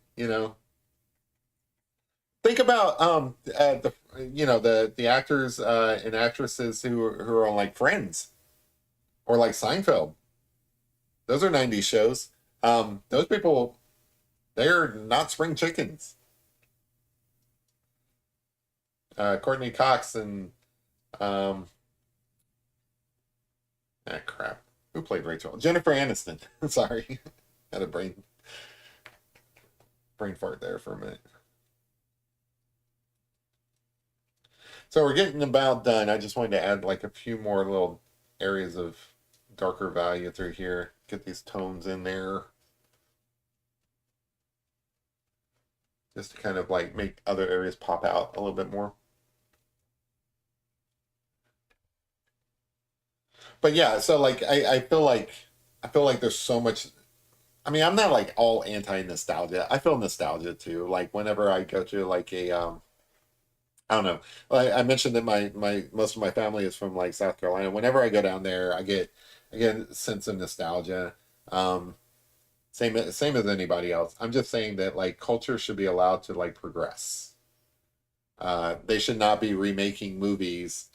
Think about the the actors and actresses who are on like Friends or like Seinfeld. Those are '90s shows. Those people, they're not spring chickens. Courtney Cox and um, crap. Who played Rachel? Jennifer Aniston. Sorry, had a brain fart there for a minute. So we're getting about done. I just wanted to add like a few more little areas of darker value through here. Get these tones in there. Just to kind of like make other areas pop out a little bit more. But yeah, so like I feel like there's so much. I mean, I'm not like all anti nostalgia. I feel nostalgia too. Like whenever I go to like a I don't know. I mentioned that my most of my family is from like South Carolina. Whenever I go down there, I get a sense of nostalgia. Um, same as anybody else. I'm just saying that like culture should be allowed to like progress. They should not be remaking movies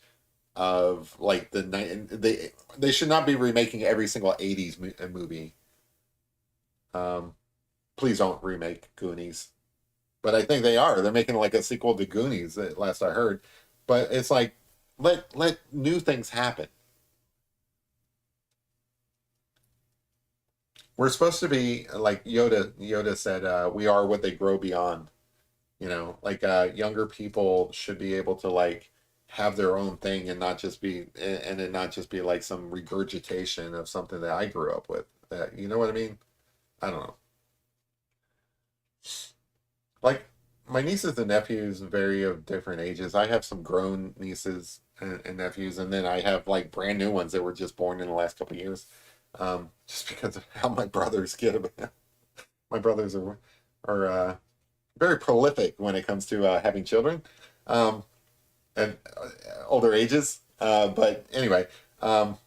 of like they should not be remaking every single '80s movie. Um, please don't remake Goonies. But I think they are. They're making like a sequel to Goonies, at last I heard. But it's like let new things happen. We're supposed to be like Yoda said, we are what they grow beyond. Like younger people should be able to like have their own thing and not just be and it not just be like some regurgitation of something that I grew up with. That you know what I mean? I don't know. Like my nieces and nephews vary of different ages. I have some grown nieces and nephews, and then I have like brand new ones that were just born in the last couple of years. Just because of how my brothers get about. My brothers are very prolific when it comes to having children, um, and older ages. But anyway, um,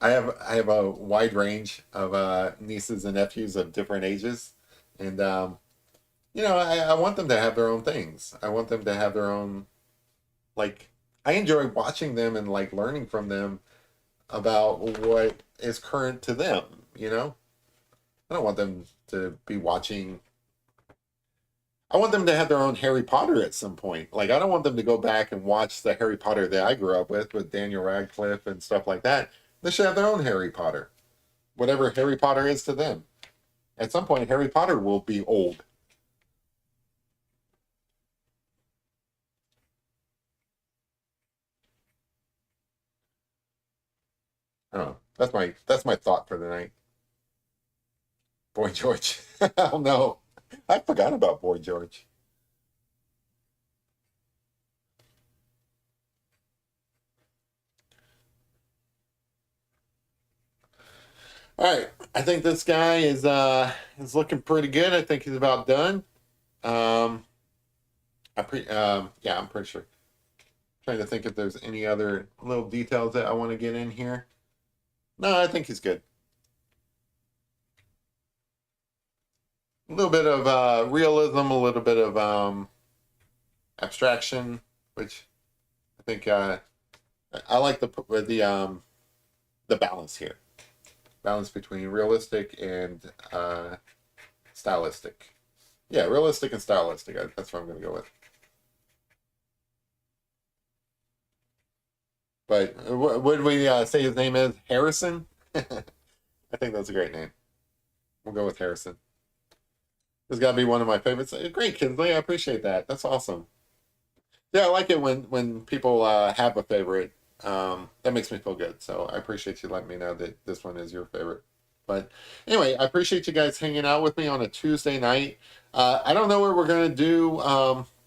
I have a wide range of nieces and nephews of different ages, and I want them to have their own things. I want them to have their own like. I enjoy watching them and like learning from them about what is current to them. I don't want them to be watching. I want them to have their own Harry Potter at some point. Like, I don't want them to go back and watch the Harry Potter that I grew up with Daniel Radcliffe and stuff like that. They should have their own Harry Potter, whatever Harry Potter is to them. At some point, Harry Potter will be old. I don't know. That's my thought for the night. Boy George. Oh no, I forgot about Boy George. All right, I think this guy is looking pretty good. I think he's about done. Um, yeah, I'm pretty sure. Trying to think if there's any other little details that I want to get in here. No, I think he's good. A little bit of realism, a little bit of abstraction, which I think I like the balance here. Balance between realistic and stylistic. Yeah, realistic and stylistic. That's what I'm going to go with. But would we say his name is Harrison? I think that's a great name. We'll go with Harrison. This has got to be one of my favorites. Great, Kinsley. I appreciate that. That's awesome. Yeah, I like it when people have a favorite. That makes me feel good. So I appreciate you letting me know that this one is your favorite. But anyway, I appreciate you guys hanging out with me on a Tuesday night. I don't know what we're gonna do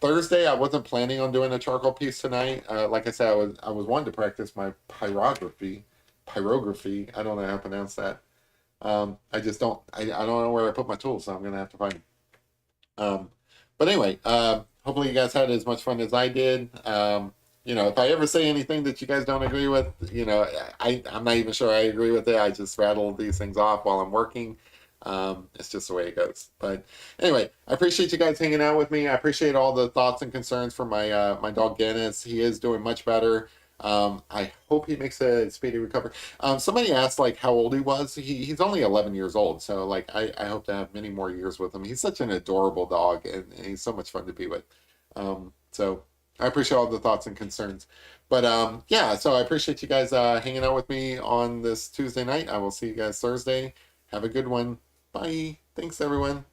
Thursday. I wasn't planning on doing a charcoal piece tonight. Like I said, I was wanting to practice my pyrography. Pyrography. I don't know how to pronounce that. I just don't. I don't know where I put my tools, so I'm gonna have to find them. But anyway, hopefully you guys had as much fun as I did. If I ever say anything that you guys don't agree with, I'm not even sure I agree with it. I just rattle these things off while I'm working. It's just the way it goes. But anyway, I appreciate you guys hanging out with me. I appreciate all the thoughts and concerns for my dog Guinness. He is doing much better. I hope he makes a speedy recovery. Somebody asked like how old he was. He's only 11 years old, so like I hope to have many more years with him. He's such an adorable dog, and he's so much fun to be with. So I appreciate all the thoughts and concerns. But yeah, so I appreciate you guys hanging out with me on this Tuesday night. I will see you guys Thursday. Have a good one. Bye. Thanks, everyone.